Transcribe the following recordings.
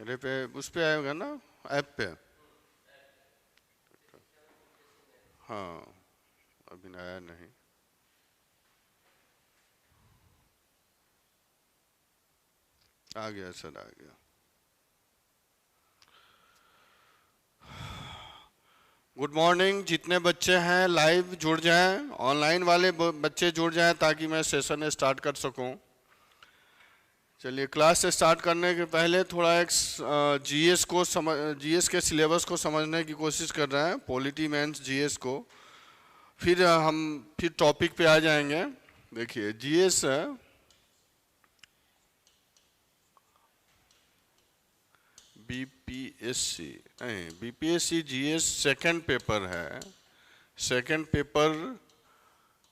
मेरे पे उस पे आएगा ना, ऐप पे। हाँ, अभी आया नहीं। आ गया सर, आ गया। Good morning. जितने बच्चे हैं लाइव जुड़ जाएं, ऑनलाइन वाले बच्चे जुड़ जाएं ताकि मैं सेशन स्टार्ट कर सकूं। चलिए, क्लास स्टार्ट करने के पहले थोड़ा एक जीएस के सिलेबस को समझने की कोशिश कर रहे हैं, पॉलिटी मेंस जीएस को। फिर हम फिर टॉपिक पे आ जाएंगे। देखिए, जीएस बीपीएससी नहीं, बीपीएससी जीएस सेकंड पेपर है। सेकंड पेपर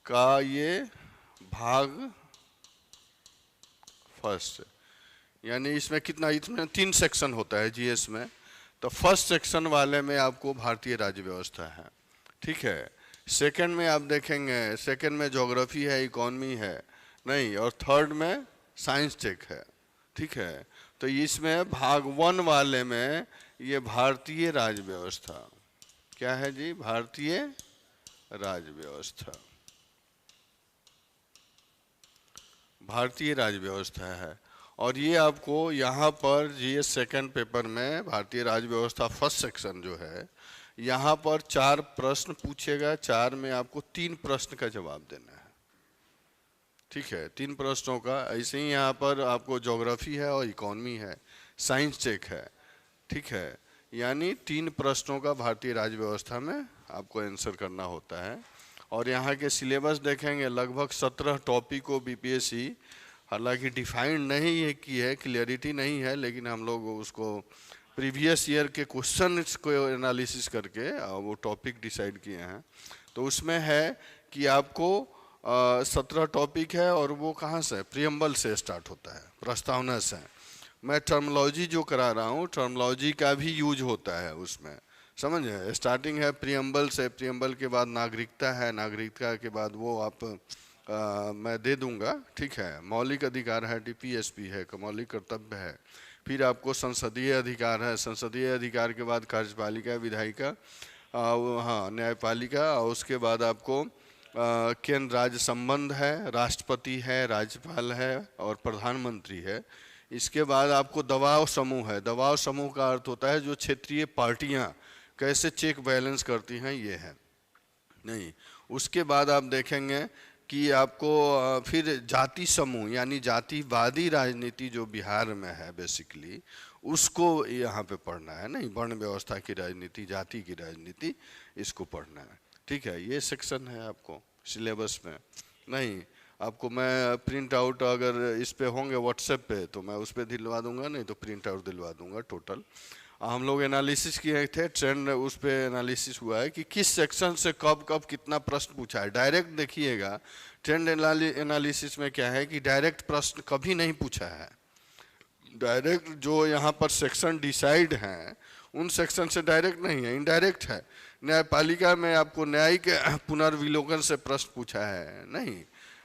का ये भाग फर्स्ट, यानी इसमें कितना, इसमें 3 सेक्शन होता है जीएस में। तो फर्स्ट सेक्शन वाले में आपको भारतीय राज्य व्यवस्था है, ठीक है। सेकंड में आप देखेंगे, सेकंड में ज्योग्राफी है, इकोनॉमी है नहीं, और थर्ड में साइंस टेक है, ठीक है। तो इसमें भाग 1 वाले में ये भारतीय राज्य व्यवस्था क्या है जी, भारतीय राज्य व्यवस्था, भारतीय राज्य व्यवस्था है। और ये आपको यहाँ पर जीएस सेकंड पेपर में भारतीय राज्य व्यवस्था फर्स्ट सेक्शन जो है, यहाँ पर 4 प्रश्न पूछेगा। 4 में आपको 3 प्रश्न का जवाब देना है, ठीक है। 3 प्रश्नों का। ऐसे ही यहाँ पर आपको ज्योग्राफी है और इकोनॉमी है, साइंस टेक है, ठीक है। यानी 3 प्रश्नों का भारतीय राज्य व्यवस्था में आपको आंसर करना होता है। और यहाँ के सिलेबस देखेंगे, लगभग 17 टॉपिक को बीपीएससी हालांकि डिफाइंड नहीं है की है, क्लियरिटी नहीं है, लेकिन हम लोग उसको प्रीवियस ईयर के क्वेश्चन को एनालिसिस करके वो टॉपिक डिसाइड किए हैं। तो उसमें है कि आपको 17 टॉपिक है, और वो कहाँ से, प्रियम्बल से स्टार्ट होता है, प्रस्तावना से। मैं टर्मोलॉजी जो करा रहा हूँ, टर्मोलॉजी का भी यूज होता है उसमें, समझे। स्टार्टिंग है प्रियम्बल से, प्रियम्बल के बाद नागरिकता है, नागरिकता के बाद वो आप मैं दे दूंगा, ठीक है। मौलिक अधिकार है, टीपीएसपी है, मौलिक कर्तव्य है। फिर आपको संसदीय अधिकार है, संसदीय अधिकार के बाद कार्यपालिका, विधायिका, हाँ न्यायपालिका, और उसके बाद आपको केंद्र राज्य संबंध है, राष्ट्रपति है, राज्यपाल है और प्रधानमंत्री है। इसके बाद आपको दबाव समूह है। दबाव समूह का अर्थ होता है जो क्षेत्रीय पार्टियां कैसे चेक बैलेंस करती हैं, ये है नहीं। उसके बाद आप देखेंगे कि आपको फिर जाति समूह, यानी जातिवादी राजनीति जो बिहार में है बेसिकली, उसको यहाँ पे पढ़ना है नहीं। वर्ण व्यवस्था की राजनीति, जाति की राजनीति, इसको पढ़ना है, ठीक है। ये सेक्शन है आपको सिलेबस में नहीं। आपको मैं प्रिंट आउट अगर इस पे होंगे व्हाट्सएप पे तो मैं उस पर दिलवा दूंगा, नहीं तो प्रिंट आउट दिलवा दूंगा टोटल। हम लोग एनालिसिस किए थे, ट्रेंड उस पे एनालिसिस हुआ है कि किस सेक्शन से कब कब कितना प्रश्न पूछा है। डायरेक्ट देखिएगा, ट्रेंड एनालिसिस में क्या है कि डायरेक्ट प्रश्न कभी नहीं पूछा है। डायरेक्ट जो यहाँ पर सेक्शन डिसाइड हैं उन सेक्शन से डायरेक्ट नहीं है, इनडायरेक्ट है। न्यायपालिका में आपको न्यायिक पुनर्विलोकन से प्रश्न पूछा है नहीं,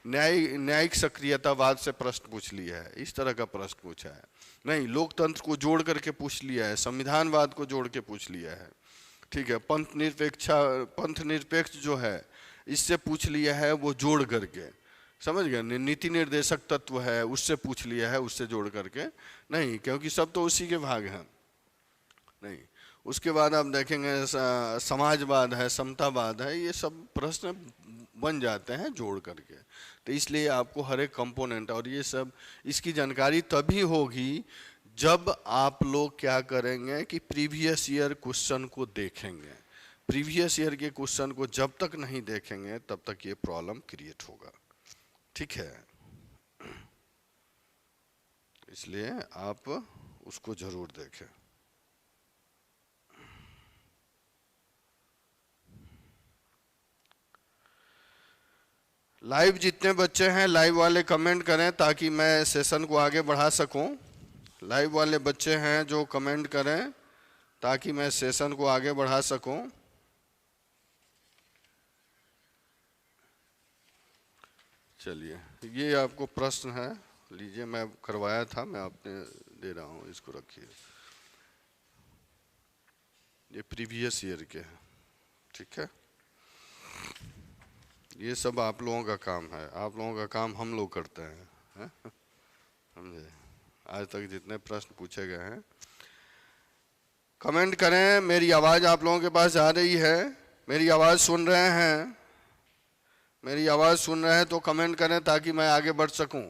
न्यायिक सक्रियतावाद से प्रश्न पूछ लिया है, इस तरह का प्रश्न पूछा है नहीं। लोकतंत्र को जोड़ करके पूछ लिया है, संविधानवाद को जोड़ के पूछ लिया है, ठीक है। पंथ निरपेक्ष जो है इससे पूछ लिया है, वो जोड़ करके, समझ गए। नीति निर्देशक तत्व है, उससे पूछ लिया है, उससे जोड़ करके नहीं, क्योंकि सब तो उसी के भाग हैं नहीं। उसके बाद आप देखेंगे समाजवाद है, समतावाद है, ये सब प्रश्न बन जाते हैं जोड़ करके। तो इसलिए आपको हर एक कंपोनेंट और ये सब इसकी जानकारी तभी होगी जब आप लोग क्या करेंगे कि प्रीवियस ईयर क्वेश्चन को देखेंगे। प्रीवियस ईयर के क्वेश्चन को जब तक नहीं देखेंगे तब तक ये प्रॉब्लम क्रिएट होगा, ठीक है। इसलिए आप उसको जरूर देखें। लाइव जितने बच्चे हैं लाइव वाले कमेंट करें ताकि मैं सेशन को आगे बढ़ा सकूं। लाइव वाले बच्चे हैं जो कमेंट करें ताकि मैं सेशन को आगे बढ़ा सकूं। चलिए, ये आपको प्रश्न है, लीजिए, मैं करवाया था, मैं आपने दे रहा हूँ, इसको रखिए। ये प्रीवियस ईयर के हैं, ठीक है। ये सब आप लोगों का काम है, आप लोगों का काम हम लोग करते हैं, समझे। आज तक जितने प्रश्न पूछे गए हैं, कमेंट करें। मेरी आवाज़ आप लोगों के पास आ रही है? मेरी आवाज़ सुन रहे हैं? मेरी आवाज़ सुन रहे हैं तो कमेंट करें ताकि मैं आगे बढ़ सकूं।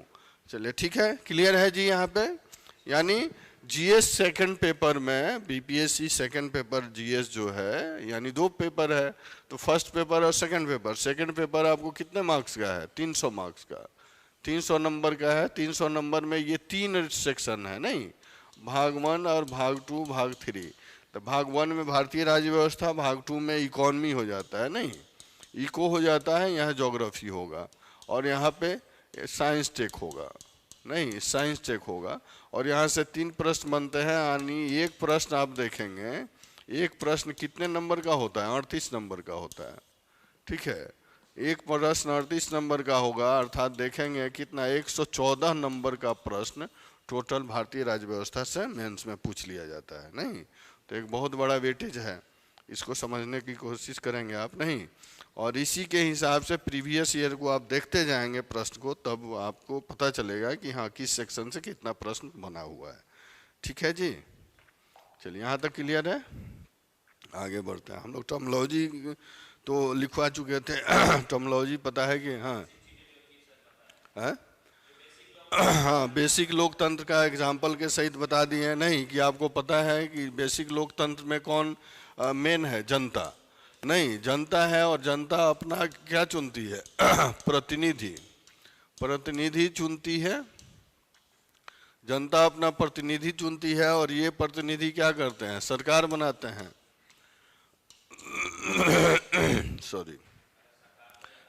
चलिए ठीक है, क्लियर है जी। यहाँ पे यानी जीएस सेकंड पेपर में, बीपीएससी सेकंड पेपर जीएस जो है, यानी 2 पेपर है, तो फर्स्ट पेपर और सेकंड पेपर। सेकंड पेपर आपको कितने मार्क्स का है? 300 मार्क्स का, 300 नंबर का है। 300 नंबर में ये 3 सेक्शन है, नहीं, भाग 1 और भाग 2 भाग 3। तो भाग 1 में भारतीय राज्य व्यवस्था, भाग 2 में इकोनॉमी हो जाता है, नहीं, इको हो जाता है, यहाँ ज्योग्राफी होगा, और यहाँ पे साइंस टेक होगा, नहीं, साइंस टेक होगा। और यहाँ से 3 प्रश्न बनते हैं, यानी एक प्रश्न आप देखेंगे, एक प्रश्न कितने नंबर का होता है? 38 नंबर का होता है, ठीक है। एक प्रश्न 38 नंबर का होगा, अर्थात देखेंगे कितना, 114 नंबर का प्रश्न टोटल भारतीय राज्य व्यवस्था से मेंस में पूछ लिया जाता है, नहीं। तो एक बहुत बड़ा वेटेज है, इसको समझने की कोशिश करेंगे आप, नहीं। और इसी के हिसाब से प्रीवियस ईयर को आप देखते जाएंगे प्रश्न को, तब आपको पता चलेगा कि हाँ किस सेक्शन से कितना प्रश्न बना हुआ है, ठीक है जी। चलिए यहाँ तक क्लियर है, आगे बढ़ते हैं हम लोग। टर्मिनोलॉजी तो लिखवा चुके थे, टर्मिनोलॉजी पता है कि हाँ है? हाँ, बेसिक लोकतंत्र का एग्जाम्पल के सहित बता दिए, नहीं कि आपको पता है कि बेसिक लोकतंत्र में कौन मेन है? जनता, नहीं, जनता है, और जनता अपना क्या चुनती है? प्रतिनिधि, प्रतिनिधि चुनती है, जनता अपना प्रतिनिधि चुनती है, और ये प्रतिनिधि क्या करते हैं? सरकार बनाते हैं, सॉरी,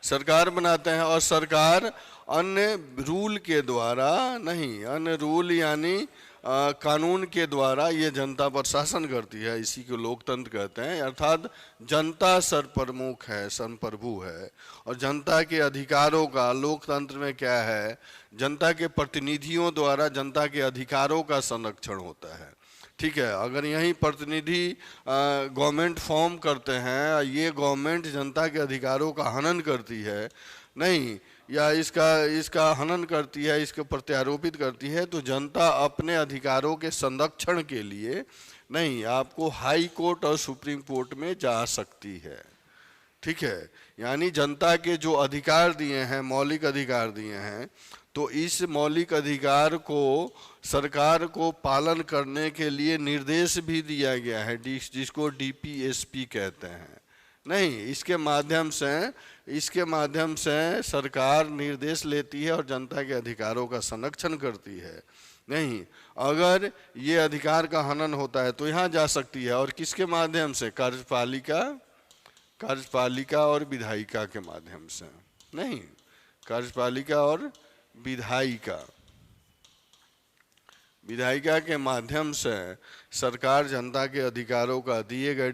सरकार बनाते हैं। और सरकार अन्य रूल के द्वारा, नहीं, अन्य रूल यानी कानून के द्वारा ये जनता पर शासन करती है, इसी को लोकतंत्र कहते हैं। अर्थात जनता सर्वप्रमुख है, संप्रभु है, और जनता के अधिकारों का लोकतंत्र में क्या है? जनता के प्रतिनिधियों द्वारा जनता के अधिकारों का संरक्षण होता है, ठीक है। अगर यही प्रतिनिधि गवर्नमेंट फॉर्म करते हैं, ये गवर्नमेंट जनता के अधिकारों का हनन करती है, नहीं, या इसका हनन करती है, इसको प्रत्यारोपित करती है, तो जनता अपने अधिकारों के संरक्षण के लिए, नहीं, आपको हाई कोर्ट और सुप्रीम कोर्ट में जा सकती है, ठीक है। यानी जनता के जो अधिकार दिए हैं, मौलिक अधिकार दिए हैं, तो इस मौलिक अधिकार को सरकार को पालन करने के लिए निर्देश भी दिया गया है, जिसको डीपीएसपी कहते हैं, नहीं। इसके माध्यम से सरकार निर्देश लेती है और जनता के अधिकारों का संरक्षण करती है, नहीं। अगर ये अधिकार का हनन होता है तो यहाँ जा सकती है, और किसके माध्यम से? कार्यपालिका और विधायिका के माध्यम से, नहीं, कार्यपालिका और विधायिका के माध्यम से सरकार जनता के अधिकारों का, दिए गए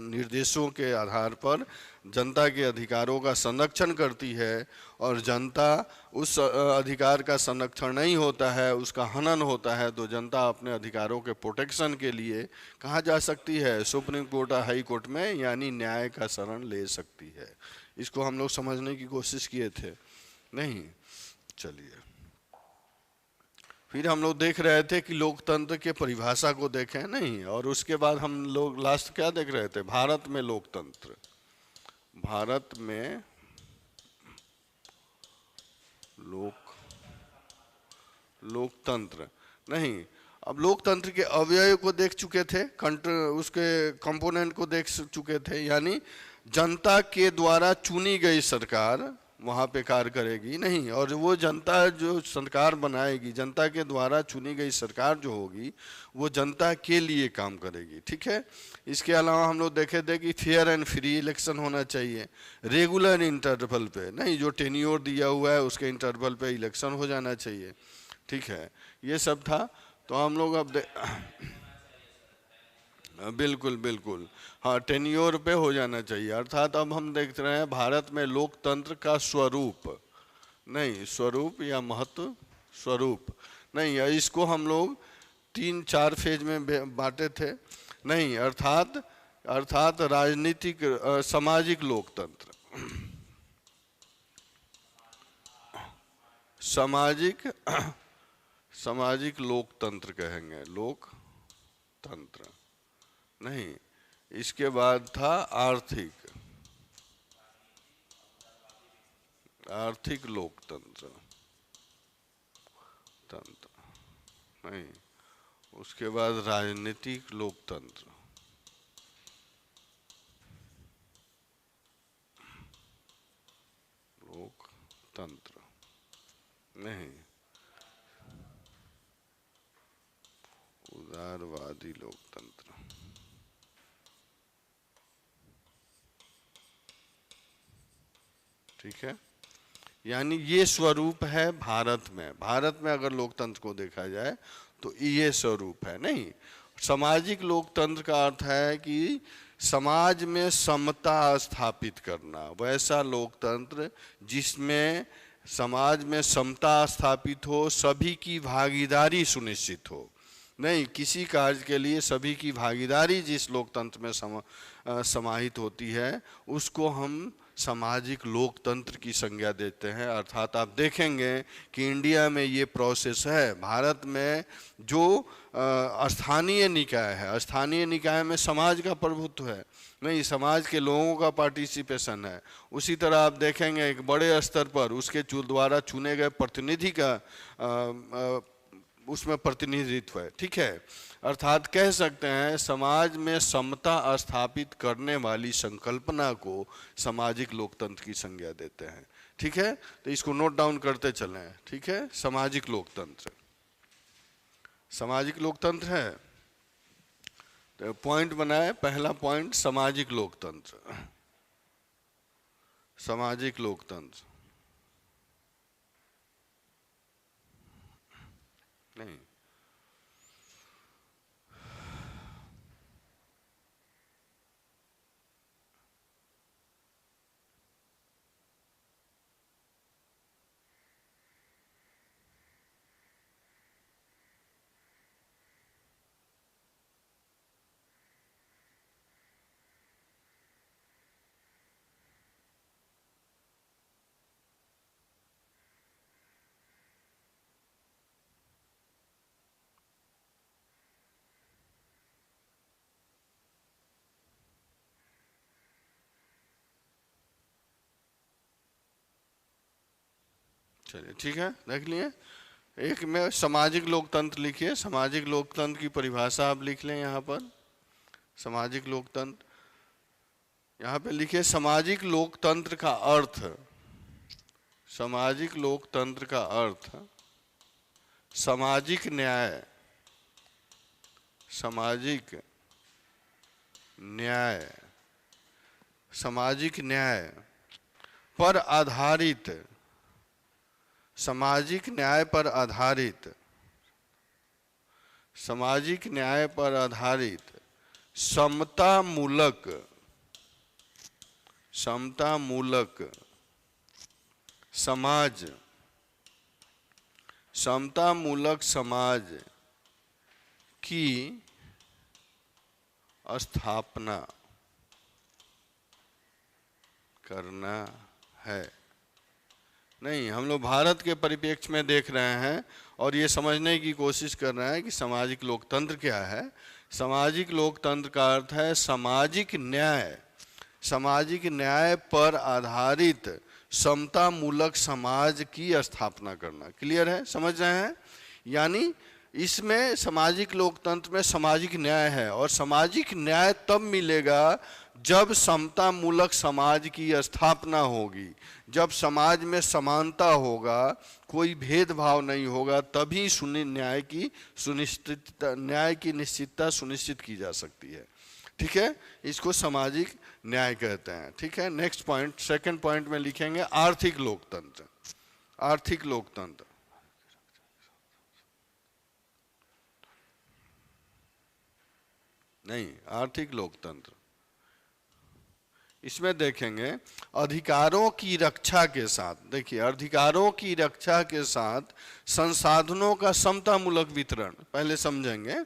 निर्देशों के आधार पर जनता के अधिकारों का संरक्षण करती है। और जनता उस अधिकार का संरक्षण नहीं होता है, उसका हनन होता है, तो जनता अपने अधिकारों के प्रोटेक्शन के लिए कहाँ जा सकती है? सुप्रीम कोर्ट और हाई कोर्ट में, यानी न्याय का शरण ले सकती है। इसको हम लोग समझने की कोशिश किए थे, नहीं। चलिए, फिर हम लोग देख रहे थे कि लोकतंत्र के परिभाषा को देखें, नहीं, और उसके बाद हम लोग लास्ट क्या देख रहे थे? भारत में लोकतंत्र, भारत में लोकतंत्र, नहीं। अब लोकतंत्र के अवयव को देख चुके थे, उसके कंपोनेंट को देख चुके थे, यानी जनता के द्वारा चुनी गई सरकार वहाँ पे कार्य करेगी, नहीं, और वो जनता जो सरकार बनाएगी, जनता के द्वारा चुनी गई सरकार जो होगी, वो जनता के लिए काम करेगी, ठीक है। इसके अलावा हम लोग देखे थे कि फेयर एंड फ्री इलेक्शन होना चाहिए, रेगुलर इंटरवल पे, नहीं, जो टेन्योर दिया हुआ है उसके इंटरवल पे इलेक्शन हो जाना चाहिए, ठीक है। ये सब था। तो हम लोग अब बिल्कुल बिल्कुल, हाँ, टेन्योर पे हो जाना चाहिए। अर्थात अब हम देख रहे हैं भारत में लोकतंत्र का स्वरूप, नहीं, स्वरूप या महत्व, स्वरूप, नहीं, इसको हम लोग 3-4 फेज में बांटे थे, नहीं। अर्थात अर्थात राजनीतिक सामाजिक लोकतंत्र, सामाजिक सामाजिक लोकतंत्र कहेंगे, लोकतंत्र नहीं। इसके बाद था आर्थिक, आर्थिक लोकतंत्र, तंत्र नहीं। उसके बाद राजनीतिक लोकतंत्र, लोकतंत्र नहीं। उदारवादी लोकतंत्र, ठीक है। यानी ये स्वरूप है भारत में। भारत में अगर लोकतंत्र को देखा जाए तो ये स्वरूप है। नहीं, सामाजिक लोकतंत्र का अर्थ है कि समाज में समता स्थापित करना, वैसा लोकतंत्र जिसमें समाज में समता स्थापित हो, सभी की भागीदारी सुनिश्चित हो। नहीं, किसी कार्य के लिए सभी की भागीदारी जिस लोकतंत्र में समाहित होती है उसको हम सामाजिक लोकतंत्र की संज्ञा देते हैं। अर्थात आप देखेंगे कि इंडिया में ये प्रोसेस है। भारत में जो स्थानीय निकाय है, स्थानीय निकाय में समाज का प्रभुत्व है, नहीं, समाज के लोगों का पार्टिसिपेशन है। उसी तरह आप देखेंगे एक बड़े स्तर पर उसके द्वारा चुने गए प्रतिनिधि का उसमें प्रतिनिधित्व है, ठीक है। अर्थात कह सकते हैं समाज में समता स्थापित करने वाली संकल्पना को सामाजिक लोकतंत्र की संज्ञा देते हैं, ठीक है। तो इसको नोट डाउन करते चलें, ठीक है। सामाजिक लोकतंत्र, सामाजिक लोकतंत्र है तो पॉइंट बनाए। पहला पॉइंट सामाजिक लोकतंत्र, सामाजिक लोकतंत्र नहीं। चलिए, ठीक है, देख लिए। एक में सामाजिक लोकतंत्र लिखिए। सामाजिक लोकतंत्र की परिभाषा आप लिख लें यहाँ पर। सामाजिक लोकतंत्र यहाँ पे लिखिए। सामाजिक लोकतंत्र का अर्थ, सामाजिक लोकतंत्र का अर्थ सामाजिक न्याय, सामाजिक न्याय, सामाजिक न्याय पर आधारित, सामाजिक न्याय पर आधारित, सामाजिक न्याय पर आधारित समतामूलक, समतामूलक समाज, समतामूलक समाज की स्थापना करना है। नहीं, हम लोग भारत के परिप्रेक्ष्य में देख रहे हैं और ये समझने की कोशिश कर रहे हैं कि सामाजिक लोकतंत्र क्या है। सामाजिक लोकतंत्र का अर्थ है सामाजिक न्याय, सामाजिक न्याय पर आधारित समतामूलक समाज की स्थापना करना। क्लियर है, समझ रहे हैं? यानी इसमें सामाजिक लोकतंत्र में सामाजिक न्याय है और सामाजिक न्याय तब मिलेगा जब समतामूलक समाज की स्थापना होगी, जब समाज में समानता होगा, कोई भेदभाव नहीं होगा, तभी न्याय की निश्चितता सुनिश्चित की जा सकती है। ठीक है, इसको सामाजिक न्याय कहते हैं। ठीक है, नेक्स्ट पॉइंट, सेकंड पॉइंट में लिखेंगे आर्थिक लोकतंत्र। आर्थिक लोकतंत्र नहीं, आर्थिक लोकतंत्र, इसमें देखेंगे अधिकारों की रक्षा के साथ, देखिए अधिकारों की रक्षा के साथ संसाधनों का समतामूलक वितरण, पहले समझेंगे।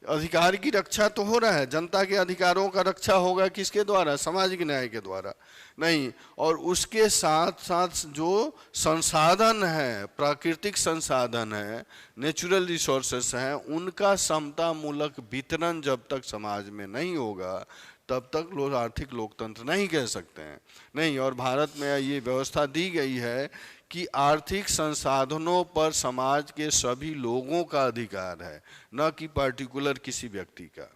अधिकार की रक्षा तो हो रहा है, जनता के अधिकारों का रक्षा होगा किसके द्वारा? सामाजिक न्याय के द्वारा नहीं। और उसके साथ साथ जो संसाधन है, प्राकृतिक संसाधन है, नेचुरल रिसोर्सेस हैं, उनका समता मूलक वितरण जब तक समाज में नहीं होगा तब तक लोग आर्थिक लोकतंत्र नहीं कह सकते हैं। नहीं, और भारत में ये व्यवस्था दी गई है कि आर्थिक संसाधनों पर समाज के सभी लोगों का अधिकार है, न कि पर्टिकुलर किसी व्यक्ति का।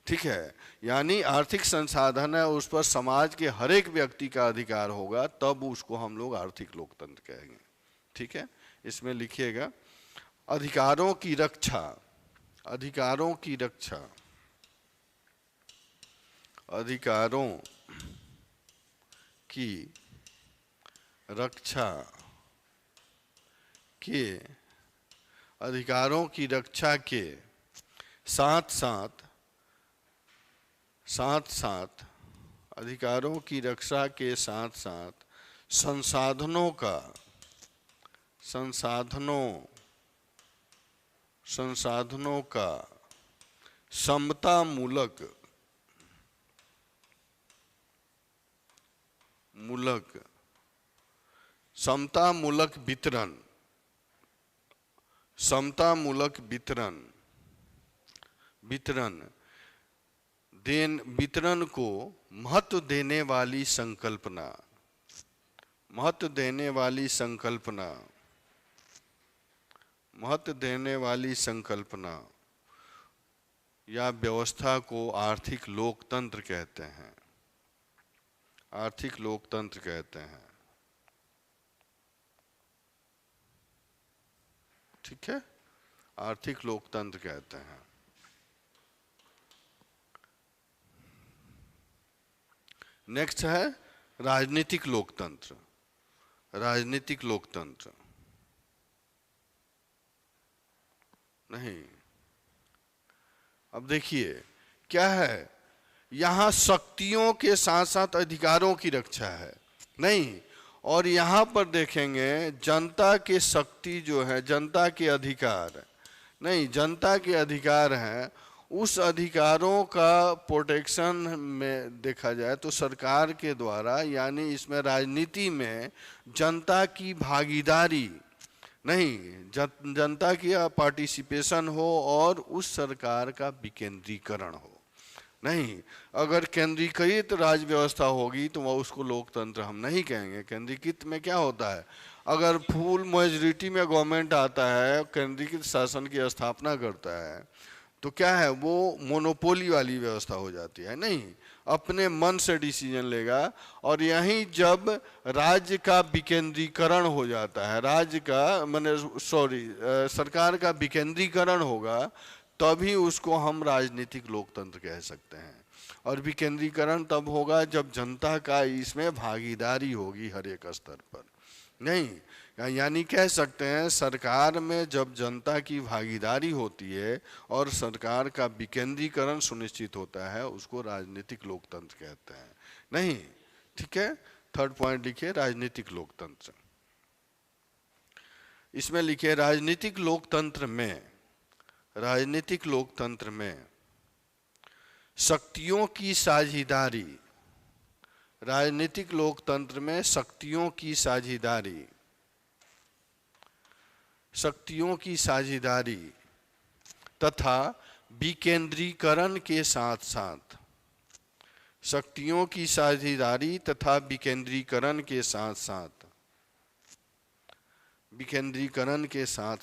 ठीक है, यानी आर्थिक संसाधन है, उस पर समाज के हर एक व्यक्ति का अधिकार होगा, तब उसको हम लोग आर्थिक लोकतंत्र कहेंगे। ठीक है, इसमें लिखिएगा अधिकारों की रक्षा, अधिकारों की रक्षा, अधिकारों की रक्षा के, अधिकारों की रक्षा के साथ साथ अधिकारों की रक्षा के साथ साथ संसाधनों का, संसाधनों का समतामूलक वितरण, समतामूलक वितरण को महत्व देने वाली संकल्पना, महत्व देने वाली संकल्पना या व्यवस्था को आर्थिक लोकतंत्र कहते हैं, आर्थिक लोकतंत्र कहते हैं। ठीक है, आर्थिक लोकतंत्र कहते हैं। नेक्स्ट है राजनीतिक लोकतंत्र, राजनीतिक लोकतंत्र नहीं। अब देखिए क्या है, यहां शक्तियों के साथ साथ अधिकारों की रक्षा है नहीं, और यहाँ पर देखेंगे जनता के शक्ति जो है, जनता के अधिकार नहीं, जनता के अधिकार हैं, उस अधिकारों का प्रोटेक्शन में देखा जाए तो सरकार के द्वारा, यानी इसमें राजनीति में जनता की भागीदारी नहीं, जनता की पार्टिसिपेशन हो और उस सरकार का विकेंद्रीकरण हो नहीं। अगर केंद्रीकृत राज व्यवस्था होगी तो वह उसको लोकतंत्र हम नहीं कहेंगे। केंद्रीकृत में क्या होता है, अगर फुल मेजॉरिटी में गवर्नमेंट आता है, केंद्रीकृत शासन की स्थापना करता है, तो क्या है, वो मोनोपोली वाली व्यवस्था हो जाती है नहीं, अपने मन से डिसीजन लेगा। और यहीं जब राज्य का विकेंद्रीकरण हो जाता है, राज्य का सरकार का विकेंद्रीकरण होगा, तभी उसको हम राजनीतिक लोकतंत्र कह सकते हैं। और विकेंद्रीकरण तब होगा जब जनता का इसमें भागीदारी होगी हर एक स्तर पर नहीं, यानी कह सकते हैं सरकार में जब जनता की भागीदारी होती है और सरकार का विकेंद्रीकरण सुनिश्चित होता है, उसको राजनीतिक लोकतंत्र कहते हैं नहीं। ठीक है, थर्ड पॉइंट लिखिए राजनीतिक लोकतंत्र। इसमें लिखिए राजनीतिक लोकतंत्र में शक्तियों की साझेदारी, राजनीतिक लोकतंत्र में शक्तियों की साझेदारी तथा विकेंद्रीकरण के साथ साथ, शक्तियों की साझेदारी तथा विकेंद्रीकरण के साथ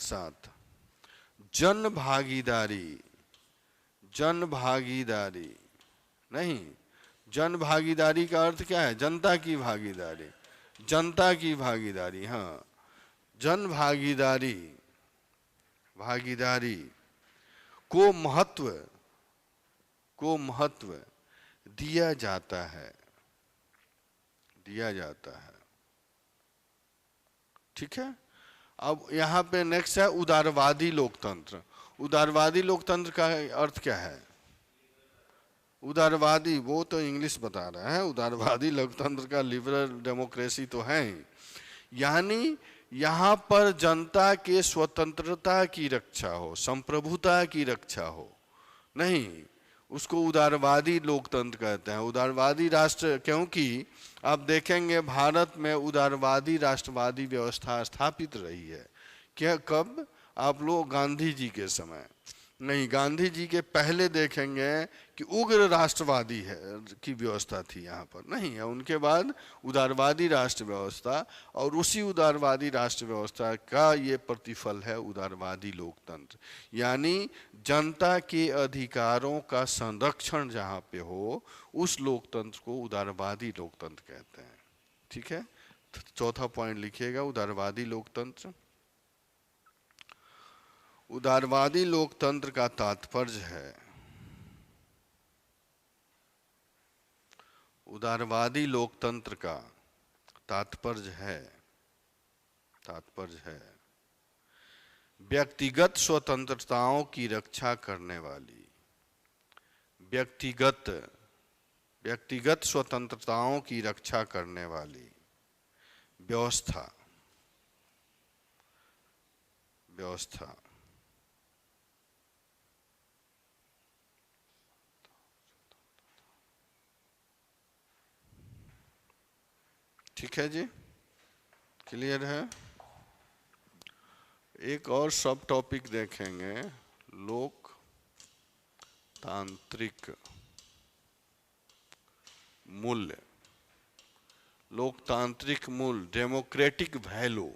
साथ जन भागीदारी नहीं, जन भागीदारी का अर्थ क्या है, जनता की भागीदारी, जनता की भागीदारी, हाँ, जन भागीदारी को महत्व दिया जाता है। ठीक है, अब यहाँ पे नेक्स्ट है उदारवादी लोकतंत्र। उदारवादी लोकतंत्र का अर्थ क्या है, उदारवादी वो तो इंग्लिश बता रहा है, उदारवादी लोकतंत्र का लिबरल डेमोक्रेसी तो है ही, यानी यहाँ पर जनता के स्वतंत्रता की रक्षा हो, संप्रभुता की रक्षा हो नहीं, उसको उदारवादी लोकतंत्र कहते हैं। उदारवादी राष्ट्र, क्योंकि आप देखेंगे भारत में उदारवादी राष्ट्रवादी व्यवस्था स्थापित रही है। क्या, कब? आप लोग गांधी जी के समय नहीं, गांधी जी के पहले देखेंगे कि उग्र राष्ट्रवादी है की व्यवस्था थी यहाँ पर, नहीं है। उनके बाद उदारवादी राष्ट्र व्यवस्था, और उसी उदारवादी राष्ट्र व्यवस्था का ये प्रतिफल है उदारवादी लोकतंत्र। यानी जनता के अधिकारों का संरक्षण जहाँ पे हो, उस लोकतंत्र को उदारवादी लोकतंत्र कहते हैं। ठीक है, चौथा पॉइंट लिखिएगा, उदारवादी लोकतंत्र। उदारवादी लोकतंत्र का तात्पर्य है, उदारवादी लोकतंत्र का तात्पर्य है व्यक्तिगत स्वतंत्रताओं की रक्षा करने वाली, व्यक्तिगत स्वतंत्रताओं की रक्षा करने वाली व्यवस्था। ठीक है जी, क्लियर है? एक और सब टॉपिक देखेंगे, लोकतांत्रिक मूल्य। लोकतांत्रिक मूल्य, डेमोक्रेटिक वैल्यू।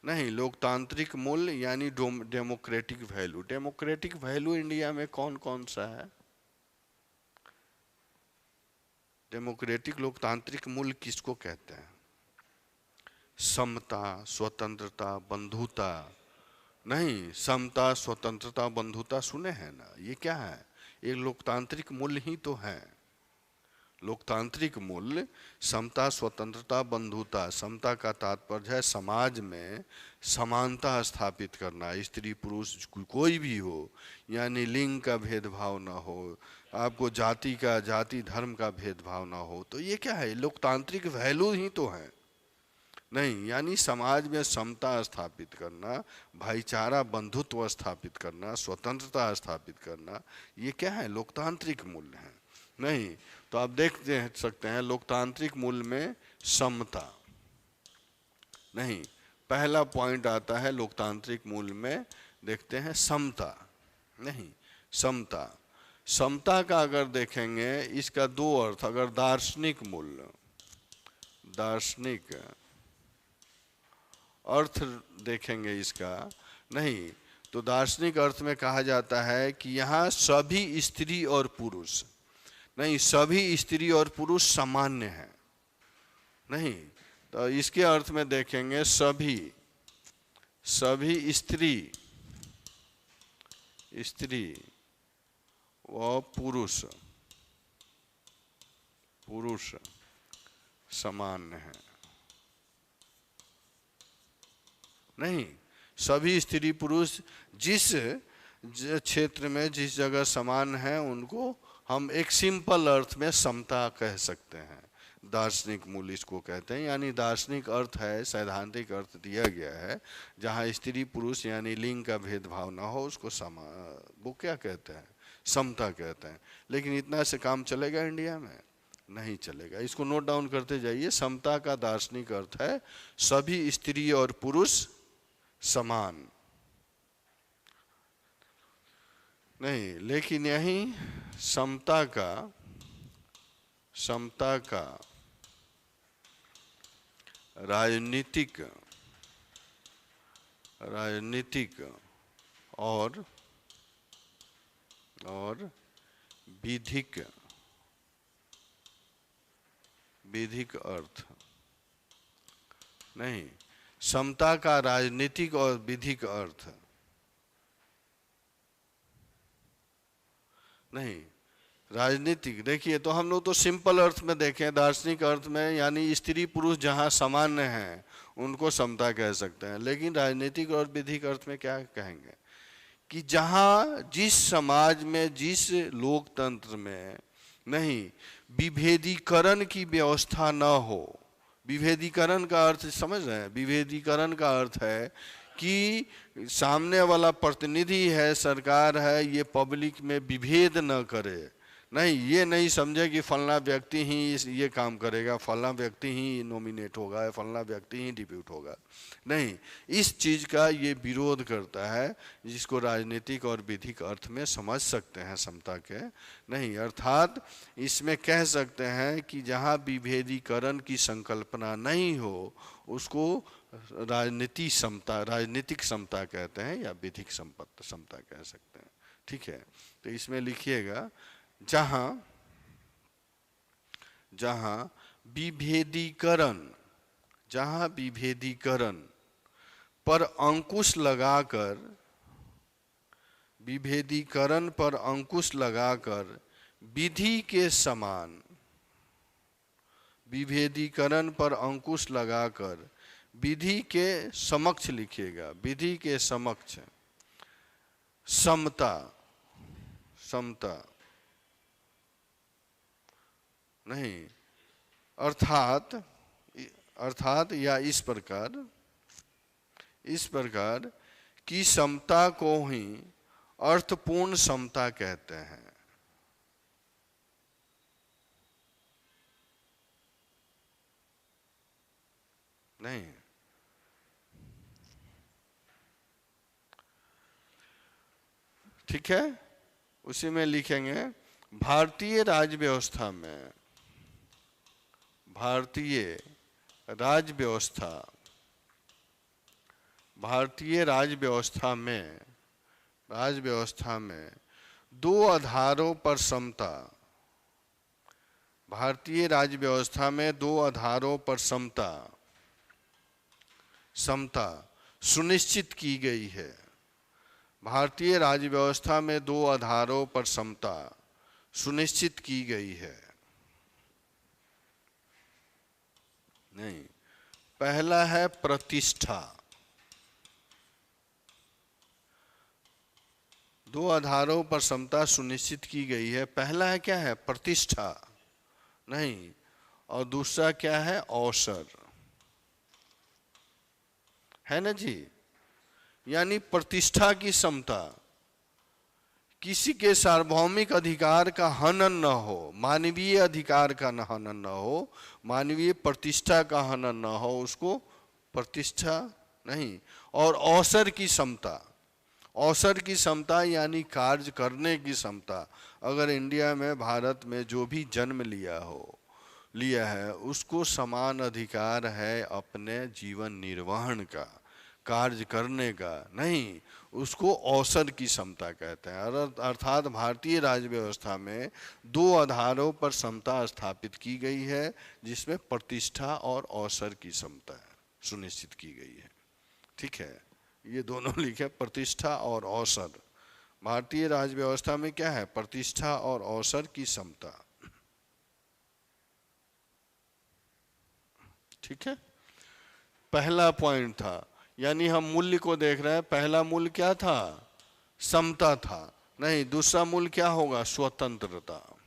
नहीं, लोकतांत्रिक मूल्य यानी democratic value. Democratic value India में कौन कौन सा है? डेमोक्रेटिक लोकतांत्रिक मूल्य किसको कहते हैं? समता, स्वतंत्रता, बंधुता। नहीं, समता, स्वतंत्रता, बंधुता सुने हैं ना? ये क्या है? ये लोकतांत्रिक मूल्य ही तो है। लोकतांत्रिक मूल्य समता, स्वतंत्रता, बंधुता। समता का तात्पर्य है समाज में समानता स्थापित करना, स्त्री पुरुष कोई भी हो, यानी लिंग का भेदभाव ना हो, आपको जाति धर्म का भेदभाव ना हो। तो ये क्या है? लोकतांत्रिक वैल्यू ही तो है। नहीं, यानी समाज में समता स्थापित करना, भाईचारा, बंधुत्व स्थापित करना, स्वतंत्रता स्थापित करना, ये क्या है? लोकतांत्रिक मूल्य है। नहीं, तो आप देख सकते हैं लोकतांत्रिक मूल्य में समता नहीं, पहला पॉइंट आता है लोकतांत्रिक मूल्य में, देखते हैं समता। नहीं, समता। समता का अगर देखेंगे इसका दो अर्थ, अगर दार्शनिक मूल्य, दार्शनिक अर्थ देखेंगे इसका, नहीं तो दार्शनिक अर्थ में कहा जाता है कि यहाँ सभी स्त्री और पुरुष, नहीं सभी स्त्री और पुरुष सामान्य हैं। नहीं, तो इसके अर्थ में देखेंगे सभी स्त्री व पुरुष सामान्य हैं। नहीं, सभी स्त्री पुरुष जिस क्षेत्र में जिस जगह समान है उनको हम एक सिंपल अर्थ में समता कह सकते हैं। दार्शनिक मूल्य इसको कहते हैं, यानी दार्शनिक अर्थ है, सैद्धांतिक अर्थ दिया गया है जहाँ स्त्री पुरुष यानी लिंग का भेदभाव ना हो, उसको वो क्या कहते हैं? समता कहते हैं। लेकिन इतना से काम चलेगा इंडिया में? नहीं चलेगा। इसको नोट डाउन करते जाइए। समता का दार्शनिक अर्थ है सभी स्त्री और पुरुष समान। नहीं, लेकिन यही समता का राजनीतिक और विधिक अर्थ। नहीं, समता का राजनीतिक और विधिक अर्थ नहीं। राजनीतिक देखिए, तो हम लोग तो सिंपल अर्थ में देखें, दार्शनिक अर्थ में यानी स्त्री पुरुष जहाँ सामान्य हैं उनको समता कह सकते हैं। लेकिन राजनीतिक और विधिक अर्थ में क्या कहेंगे कि जहाँ जिस समाज में जिस लोकतंत्र में नहीं विभेदीकरण की व्यवस्था न हो। विभेदीकरण का अर्थ समझ रहे हैं? विभेदीकरण का अर्थ है कि सामने वाला प्रतिनिधि है, सरकार है, ये पब्लिक में विभेद न करे। नहीं, ये नहीं समझे कि फलना व्यक्ति ही ये काम करेगा, फलना व्यक्ति ही नॉमिनेट होगा, फलना व्यक्ति ही डिप्यूट होगा। नहीं, इस चीज का ये विरोध करता है, जिसको राजनीतिक और विधिक अर्थ में समझ सकते हैं समता के। नहीं, अर्थात इसमें कह सकते हैं कि जहाँ विभेदीकरण की संकल्पना नहीं हो उसको राजनीतिक समता कहते हैं या विधिक समता कह सकते हैं। ठीक है, तो इसमें लिखिएगा जहां विभेदीकरण पर अंकुश लगाकर विधि के समान, विभेदीकरण पर अंकुश लगाकर विधि के समक्ष लिखिएगा, विधि के समक्ष समता नहीं, अर्थात या इस प्रकार की समता को ही अर्थपूर्ण समता कहते हैं। नहीं, ठीक है, उसी में लिखेंगे भारतीय राजव्यवस्था में दो आधारों पर समता, भारतीय राजव्यवस्था में दो आधारों पर समता सुनिश्चित की गई है। भारतीय राजव्यवस्था में दो आधारों पर समता सुनिश्चित की गई है। नहीं, पहला है प्रतिष्ठा, दो आधारों पर समता सुनिश्चित की गई है। पहला है क्या है? प्रतिष्ठा। नहीं, और दूसरा क्या है? अवसर, है ना जी। यानी प्रतिष्ठा की समता, किसी के सार्वभौमिक अधिकार का हनन न हो, मानवीय अधिकार का हनन न हो, मानवीय प्रतिष्ठा का हनन न हो, उसको प्रतिष्ठा नहीं। और अवसर की समता, अवसर की समता यानी कार्य करने की क्षमता। अगर इंडिया में, भारत में जो भी जन्म लिया है उसको समान अधिकार है अपने जीवन निर्वहन का, कार्य करने का। नहीं, उसको अवसर की समता कहते हैं। अर्थात भारतीय राज्य व्यवस्था में दो आधारों पर समता स्थापित की गई है, जिसमें प्रतिष्ठा और अवसर की समता सुनिश्चित की गई है। ठीक है, ये दोनों लिखे, प्रतिष्ठा और अवसर। भारतीय राज्य व्यवस्था में क्या है? प्रतिष्ठा और अवसर की समता। ठीक है, पहला पॉइंट था, यानी हम मूल्य को देख रहे हैं। पहला मूल्य क्या था? समता था। नहीं, दूसरा मूल्य क्या होगा? स्वतंत्रता,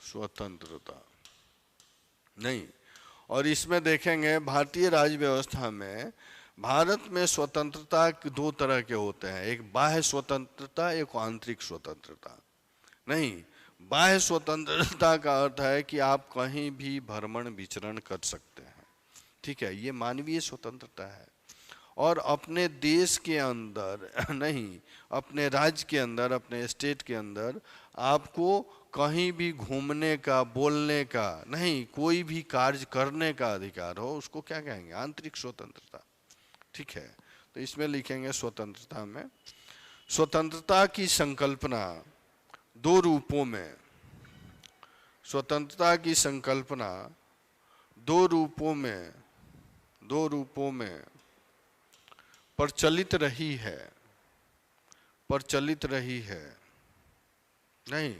स्वतंत्रता। नहीं, और इसमें देखेंगे भारतीय राज्य व्यवस्था में, भारत में स्वतंत्रता दो तरह के होते हैं, एक बाह्य स्वतंत्रता, एक आंतरिक स्वतंत्रता। नहीं, बाह्य स्वतंत्रता का अर्थ है कि आप कहीं भी भ्रमण विचरण कर सकते हैं। ठीक है, ये मानवीय स्वतंत्रता है। और अपने देश के अंदर नहीं, अपने राज्य के अंदर, अपने स्टेट के अंदर आपको कहीं भी घूमने का, बोलने का, नहीं, कोई भी कार्य करने का अधिकार हो, उसको क्या कहेंगे? आंतरिक स्वतंत्रता। ठीक है, तो इसमें लिखेंगे स्वतंत्रता में, स्वतंत्रता की संकल्पना दो रूपों में, स्वतंत्रता की संकल्पना दो रूपों में प्रचलित रही है, नहीं,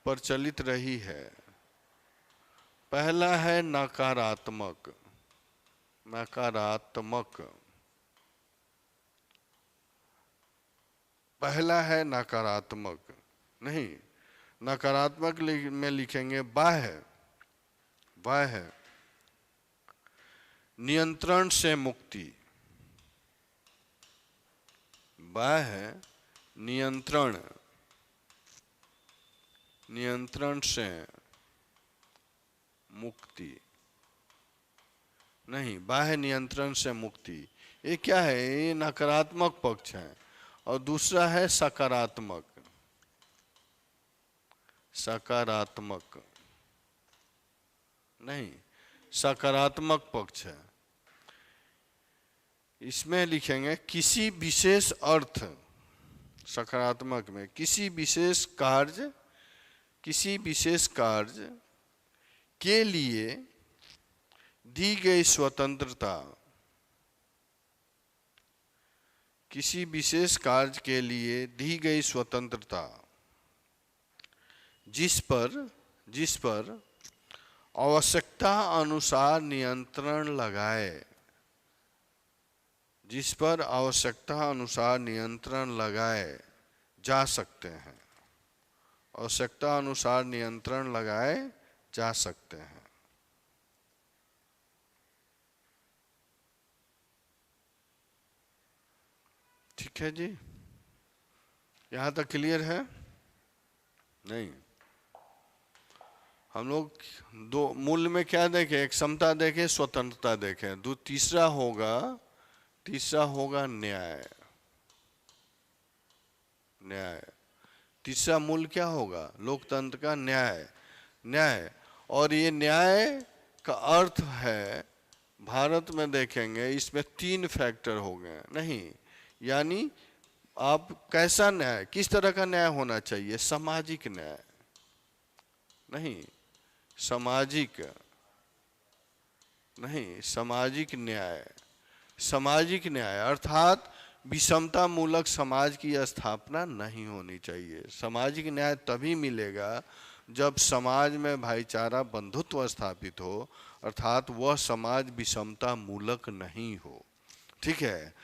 प्रचलित रही है। पहला है नकारात्मक, पहला है नकारात्मक। नहीं, नकारात्मक में लिखेंगे बाह्य नियंत्रण से मुक्ति, बाह्य नियंत्रण, नियंत्रण से मुक्ति, नहीं, बाह्य नियंत्रण से मुक्ति, ये क्या है? ये नकारात्मक पक्ष है। और दूसरा है सकारात्मक, सकारात्मक नहीं, सकारात्मक पक्ष है। इसमें लिखेंगे किसी विशेष अर्थ, सकारात्मक में किसी विशेष कार्य, किसी विशेष कार्य के लिए दी गई स्वतंत्रता, किसी विशेष कार्य के लिए दी गई स्वतंत्रता जिस पर आवश्यकता अनुसार नियंत्रण लगाए, जिस पर आवश्यकता अनुसार नियंत्रण लगाए जा सकते हैं, आवश्यकता अनुसार नियंत्रण लगाए जा सकते हैं। ठीक है जी, यहां तक क्लियर है? नहीं, हम लोग दो मूल में क्या देखें? एक समता देखें, स्वतंत्रता देखें, तीसरा होगा न्याय, न्याय। तीसरा मूल क्या होगा? लोकतंत्र का न्याय, न्याय। और ये न्याय का अर्थ है, भारत में देखेंगे इसमें 3 फैक्टर हो गए, नहीं, यानी आप कैसा न्याय, किस तरह का न्याय होना चाहिए? सामाजिक न्याय, नहीं, सामाजिक नहीं, सामाजिक न्याय, सामाजिक न्याय अर्थात विषमता मूलक समाज की स्थापना नहीं होनी चाहिए। सामाजिक न्याय तभी मिलेगा जब समाज में भाईचारा, बंधुत्व स्थापित हो, अर्थात वह समाज विषमता मूलक नहीं हो। ठीक है,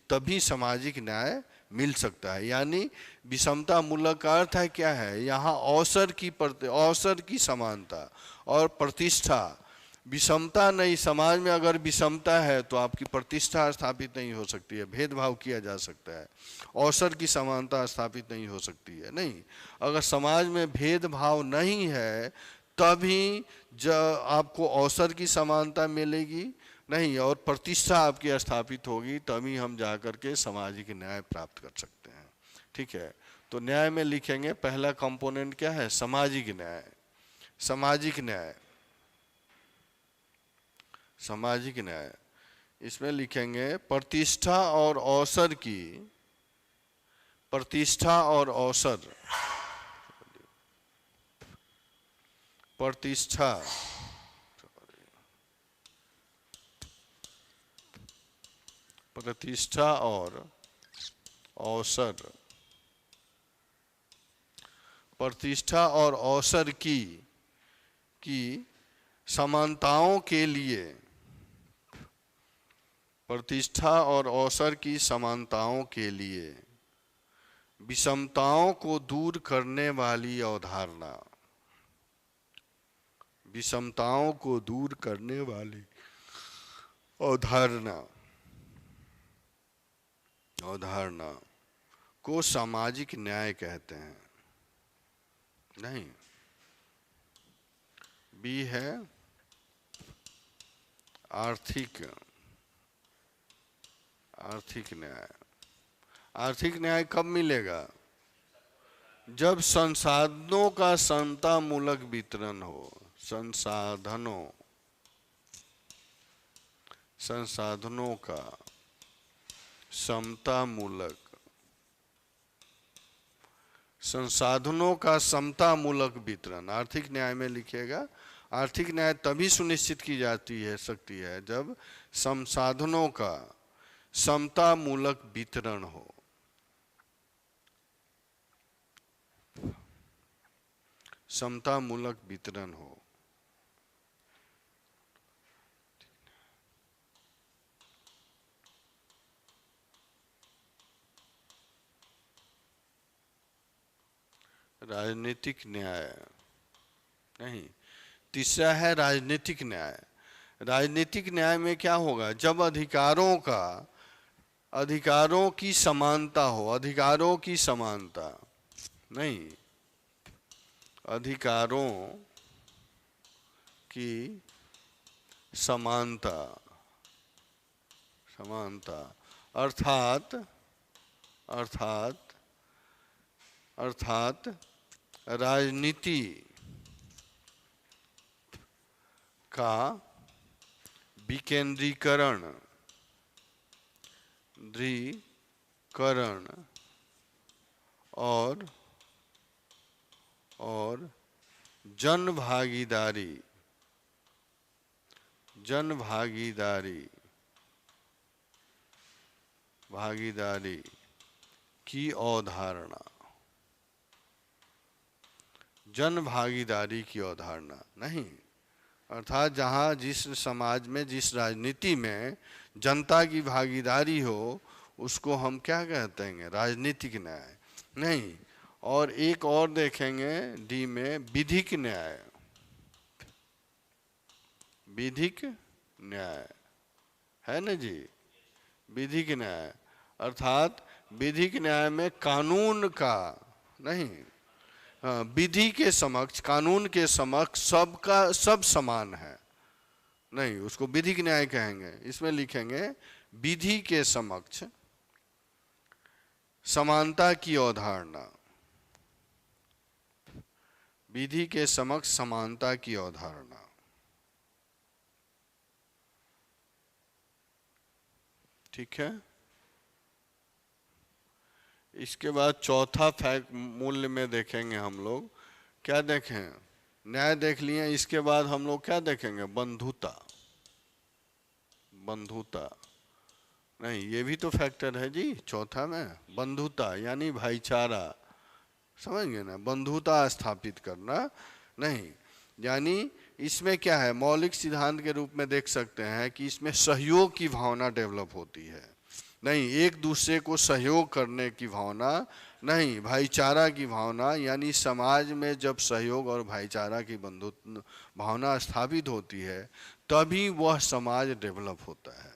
तभी सामाजिक न्याय मिल सकता है। यानी विषमता मूलक का अर्थ है क्या है? यहाँ अवसर की समानता और प्रतिष्ठा, विषमता नहीं, समाज में अगर विषमता है तो आपकी प्रतिष्ठा स्थापित नहीं हो सकती है, भेदभाव किया जा सकता है। अवसर की समानता स्थापित नहीं हो सकती है, नहीं, अगर समाज में भेदभाव नहीं है तभी जब आपको अवसर की समानता मिलेगी, नहीं, और प्रतिष्ठा आपकी स्थापित होगी, तभी हम जाकर के सामाजिक न्याय प्राप्त कर सकते हैं। ठीक है, तो न्याय में लिखेंगे पहला कंपोनेंट क्या है? सामाजिक न्याय, सामाजिक न्याय, सामाजिक न्याय। इसमें लिखेंगे प्रतिष्ठा और अवसर की, प्रतिष्ठा और अवसर, प्रतिष्ठा, प्रतिष्ठा और अवसर, प्रतिष्ठा और अवसर की समानताओं के लिए, प्रतिष्ठा और अवसर की समानताओं के लिए विषमताओं को दूर करने वाली अवधारणा, विषमताओं को दूर करने वाली अवधारणा, अवधारणा को सामाजिक न्याय कहते हैं। नहीं, बी है आर्थिक, आर्थिक न्याय। आर्थिक न्याय कब मिलेगा? जब संसाधनों का समतामूलक वितरण हो, संसाधनों का समतामूलक, संसाधनों का समतामूलक वितरण आर्थिक न्याय में लिखेगा। आर्थिक न्याय तभी सुनिश्चित की जाती है सकती है जब संसाधनों का समतामूलक वितरण हो, समतामूलक वितरण हो। राजनीतिक न्याय नहीं, तीसरा है राजनीतिक न्याय। राजनीतिक न्याय में क्या होगा? जब अधिकारों का अधिकारों की समानता हो, अधिकारों की समानता नहीं, अधिकारों की समानता, समानता अर्थात अर्थात अर्थात राजनीति का विकेंद्रीकरण, ध्रुवीकरण और जन भागीदारी की अवधारणा, जन भागीदारी की अवधारणा नहीं, अर्थात जहाँ जिस समाज में, जिस राजनीति में जनता की भागीदारी हो उसको हम क्या कहते हैं, राजनीतिक न्याय नहीं। और एक और देखेंगे डी में, विधिक न्याय, विधिक न्याय है ना जी, विधिक न्याय अर्थात विधिक न्याय में कानून का नहीं, विधि के समक्ष, कानून के समक्ष सबका सब समान है नहीं, उसको विधिक न्याय कहेंगे। इसमें लिखेंगे विधि के समक्ष समानता की अवधारणा, विधि के समक्ष समानता की अवधारणा। ठीक है। इसके बाद चौथा फैक्ट मूल्य में देखेंगे हम लोग, क्या देखें, न्याय देख लिए, इसके बाद हम लोग क्या देखेंगे, बंधुता, बंधुता नहीं, ये भी तो फैक्टर है जी चौथा में, बंधुता यानी भाईचारा, समझ गए ना, बंधुता स्थापित करना नहीं, यानी इसमें क्या है, मौलिक सिद्धांत के रूप में देख सकते हैं कि इसमें सहयोग की भावना डेवलप होती है नहीं, एक दूसरे को सहयोग करने की भावना नहीं, भाईचारा की भावना, यानी समाज में जब सहयोग और भाईचारा की बंधु भावना स्थापित होती है तभी वह समाज डेवलप होता है।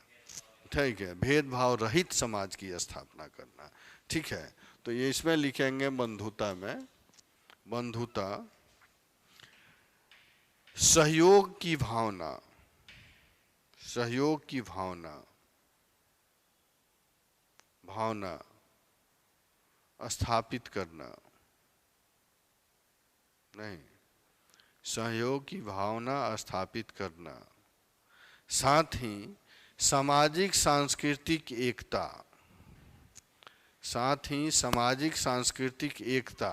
ठीक है, भेदभाव रहित समाज की स्थापना करना। ठीक है, तो ये इसमें लिखेंगे बंधुता में, बंधुता सहयोग की भावना, सहयोग की भावना, भावना स्थापित करना नहीं, सहयोग की भावना स्थापित करना, साथ ही सामाजिक सांस्कृतिक एकता, साथ ही सामाजिक सांस्कृतिक एकता,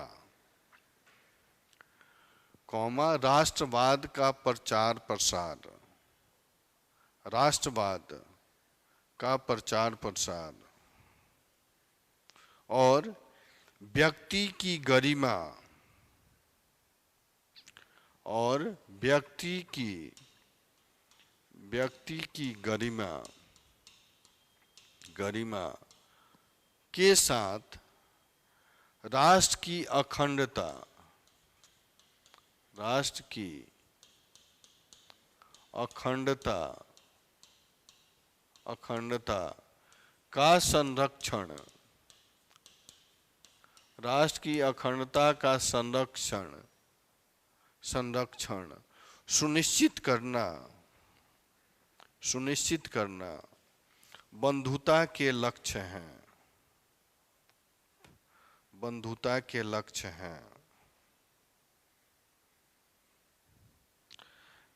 कौमा राष्ट्रवाद का प्रचार प्रसार, राष्ट्रवाद का प्रचार प्रसार और व्यक्ति की गरिमा, और व्यक्ति की गरिमा, गरिमा के साथ राष्ट्र की अखंडता, राष्ट्र की अखंडता, अखंडता का संरक्षण, राष्ट्र की अखंडता का संरक्षण, संरक्षण सुनिश्चित करना, सुनिश्चित करना बंधुता के लक्ष्य हैं, बंधुता के लक्ष्य हैं।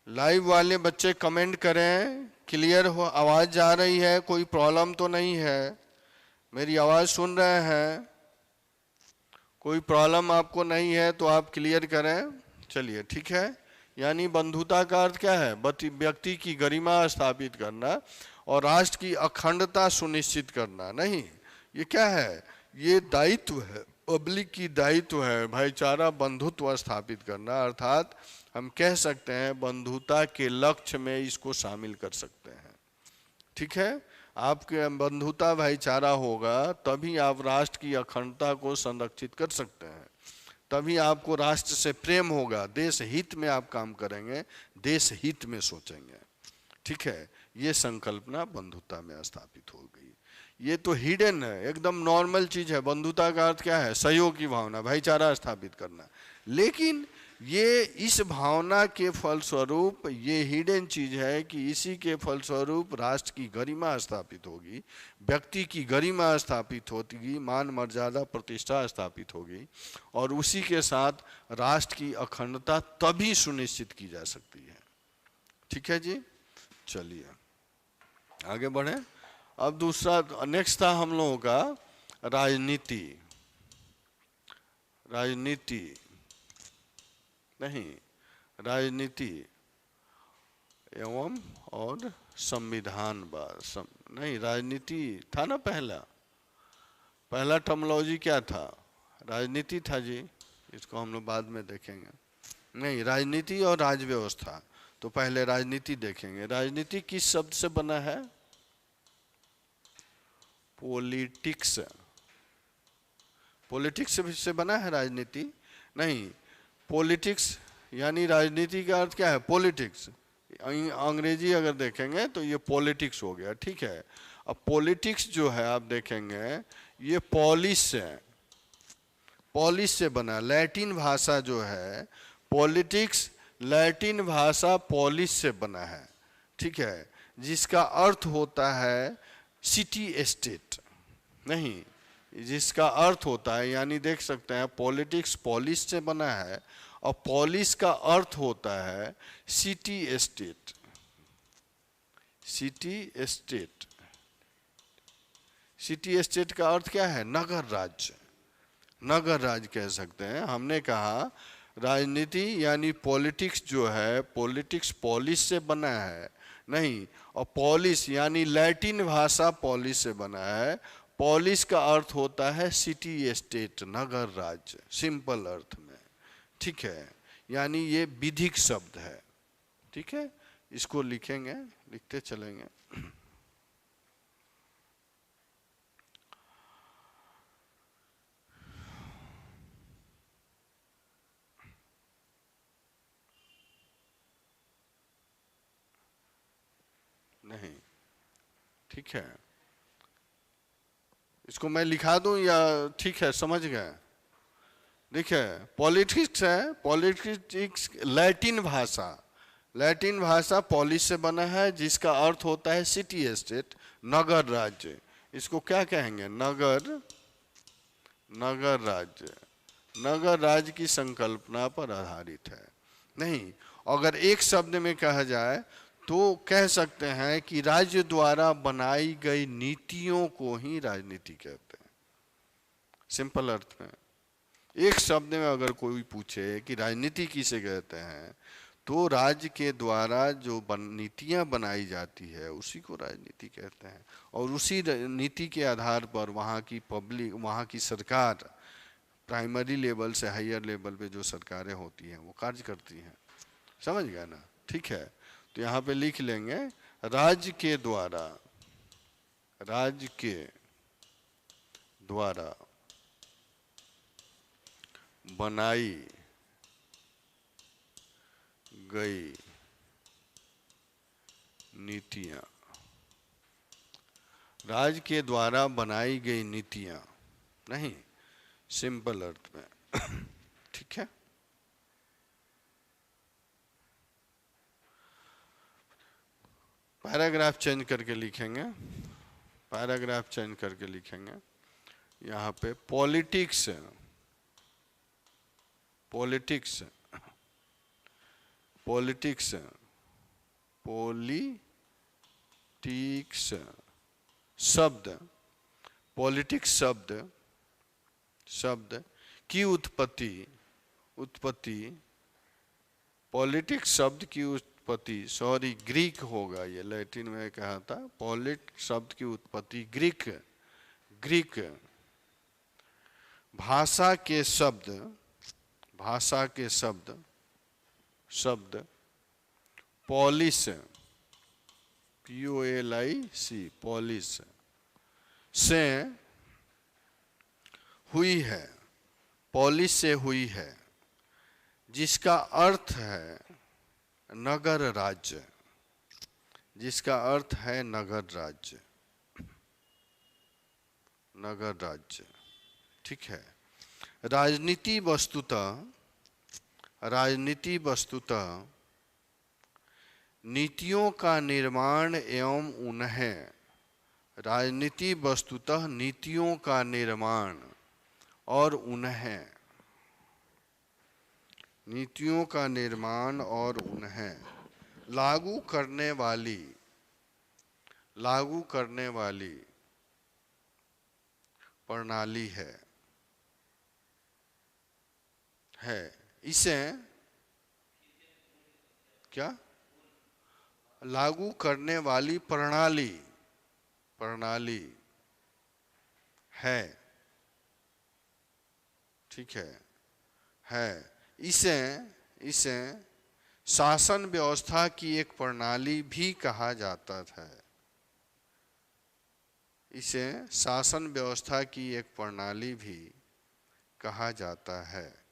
लाइव वाले बच्चे कमेंट करें, क्लियर हो, आवाज जा रही है, कोई प्रॉब्लम तो नहीं है, मेरी आवाज सुन रहे हैं, कोई प्रॉब्लम आपको नहीं है तो आप क्लियर करें। चलिए ठीक है, यानी बंधुता का अर्थ क्या है, व्यक्ति की गरिमा स्थापित करना और राष्ट्र की अखंडता सुनिश्चित करना नहीं, ये क्या है, ये दायित्व है, पब्लिक की दायित्व है, भाईचारा बंधुत्व स्थापित करना, अर्थात हम कह सकते हैं बंधुता के लक्ष्य में इसको शामिल कर सकते हैं। ठीक है, आपके बंधुता भाईचारा होगा तभी आप राष्ट्र की अखंडता को संरक्षित कर सकते हैं, तभी आपको राष्ट्र से प्रेम होगा, देश हित में आप काम करेंगे, देश हित में सोचेंगे। ठीक है, ये संकल्पना बंधुता में स्थापित हो गई। ये तो हिडन है, एकदम नॉर्मल चीज है। बंधुता का अर्थ क्या है? सहयोग की भावना, भाईचारा स्थापित करना। लेकिन ये इस भावना के फलस्वरूप ये हिडन चीज है कि इसी के फलस्वरूप राष्ट्र की गरिमा स्थापित होगी, व्यक्ति की गरिमा स्थापित होगी, मान मर्यादा प्रतिष्ठा स्थापित होगी, और उसी के साथ राष्ट्र की अखंडता तभी सुनिश्चित की जा सकती है। ठीक है जी, चलिए आगे बढ़े। अब दूसरा नेक्स्ट था हम लोगों का राजनीति। राजनीति नहीं, राजनीति एवं और संविधानवाद नहीं, राजनीति था ना पहला टर्मिनोलॉजी क्या था? राजनीति था जी, इसको हम लोग बाद में देखेंगे। नहीं, राजनीति और राज व्यवस्था, तो पहले राजनीति देखेंगे। राजनीति किस शब्द से बना है? पॉलिटिक्स। पॉलिटिक्स से बना है राजनीति? नहीं, पॉलिटिक्स यानी राजनीति का अर्थ क्या है? पॉलिटिक्स। अंग्रेजी अगर देखेंगे तो ये पॉलिटिक्स हो गया, ठीक है। अब पॉलिटिक्स जो है आप देखेंगे ये पॉलिस से बना, लैटिन भाषा जो है पॉलिटिक्स, लैटिन भाषा पॉलिस से बना है, ठीक है, जिसका अर्थ होता है सिटी स्टेट। नहीं, जिसका अर्थ होता है, यानी देख सकते हैं पॉलिटिक्स पॉलिस से बना है और पॉलिस का अर्थ होता है city state. City state, city state का अर्थ क्या है? नगर राज्य। नगर राज्य कह सकते हैं। हमने कहा राजनीति यानी पॉलिटिक्स जो है, पॉलिटिक्स पॉलिस से बना है। नहीं, और पॉलिस यानी लैटिन भाषा पॉलिस से बना है। पॉलिस का अर्थ होता है सिटी स्टेट, नगर राज्य, सिंपल अर्थ में, ठीक है। यानी ये विधिक शब्द है, ठीक है। इसको लिखेंगे, लिखते चलेंगे। नहीं, ठीक है, इसको मैं लिखा दूं या ठीक है, समझ गए? देखिए पॉलिटिक्स है, पॉलिटिक्स लैटिन भाषा, लैटिन भाषा पॉलिस से बना है, जिसका अर्थ होता है सिटी स्टेट, नगर राज्य। इसको क्या कहेंगे? नगर, नगर राज्य। नगर राज्य की संकल्पना पर आधारित है। नहीं, अगर एक शब्द में कहा जाए तो कह सकते हैं कि राज्य द्वारा बनाई गई नीतियों को ही राजनीति कहते हैं, सिंपल अर्थ में। एक शब्द में अगर कोई पूछे कि राजनीति किसे कहते हैं, तो राज्य के द्वारा जो नीतियां बनाई जाती है उसी को राजनीति कहते हैं। और उसी नीति के आधार पर वहाँ की पब्लिक, वहाँ की सरकार, प्राइमरी लेवल से हायर लेवल पे जो सरकारें होती हैं वो कार्य करती हैं। समझ गया ना? ठीक है, तो यहाँ पे लिख लेंगे राज्य के द्वारा, राज्य के द्वारा बनाई गई नीतियां, राज्य के द्वारा बनाई गई नीतियां, नहीं, सिंपल अर्थ में, ठीक है। पैराग्राफ चेंज करके लिखेंगे, पैराग्राफ चेंज करके लिखेंगे। यहाँ पे पॉलिटिक्स, पॉलिटिक्स, पॉलिटिक्स, पॉलिटिक्स शब्द, पॉलिटिक्स शब्द, शब्द की उत्पत्ति, उत्पत्ति, पॉलिटिक्स शब्द की उत्पत्ति, सॉरी ग्रीक होगा ये, लैटिन में कहा था। पॉलिट शब्द की उत्पत्ति ग्रीक, ग्रीक भाषा के शब्द, भाषा के शब्द, शब्द पॉलिस, POLIC, पॉलिस से हुई है, पॉलिस से हुई है, जिसका अर्थ है नगर राज्य, जिसका अर्थ है नगर राज्य। नगर राज्य। ठीक है। राजनीति वस्तुतः नीतियों का निर्माण एवं उन्हें, राजनीति वस्तुतः नीतियों का निर्माण और उन्हें, नीतियों का निर्माण और उन्हें लागू करने वाली प्रणाली है। इसे क्या? लागू करने वाली प्रणाली है। ठीक है। इसे शासन व्यवस्था की एक प्रणाली भी कहा जाता है। इसे शासन व्यवस्था की एक प्रणाली भी कहा जाता है।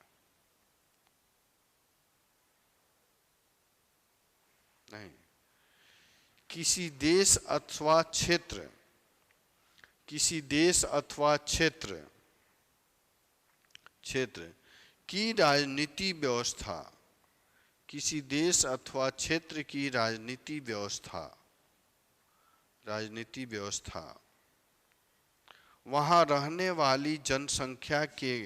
नहीं, किसी देश अथवा क्षेत्र की राजनीति व्यवस्था, किसी देश अथवा क्षेत्र की राजनीति व्यवस्था वहां रहने वाली जनसंख्या के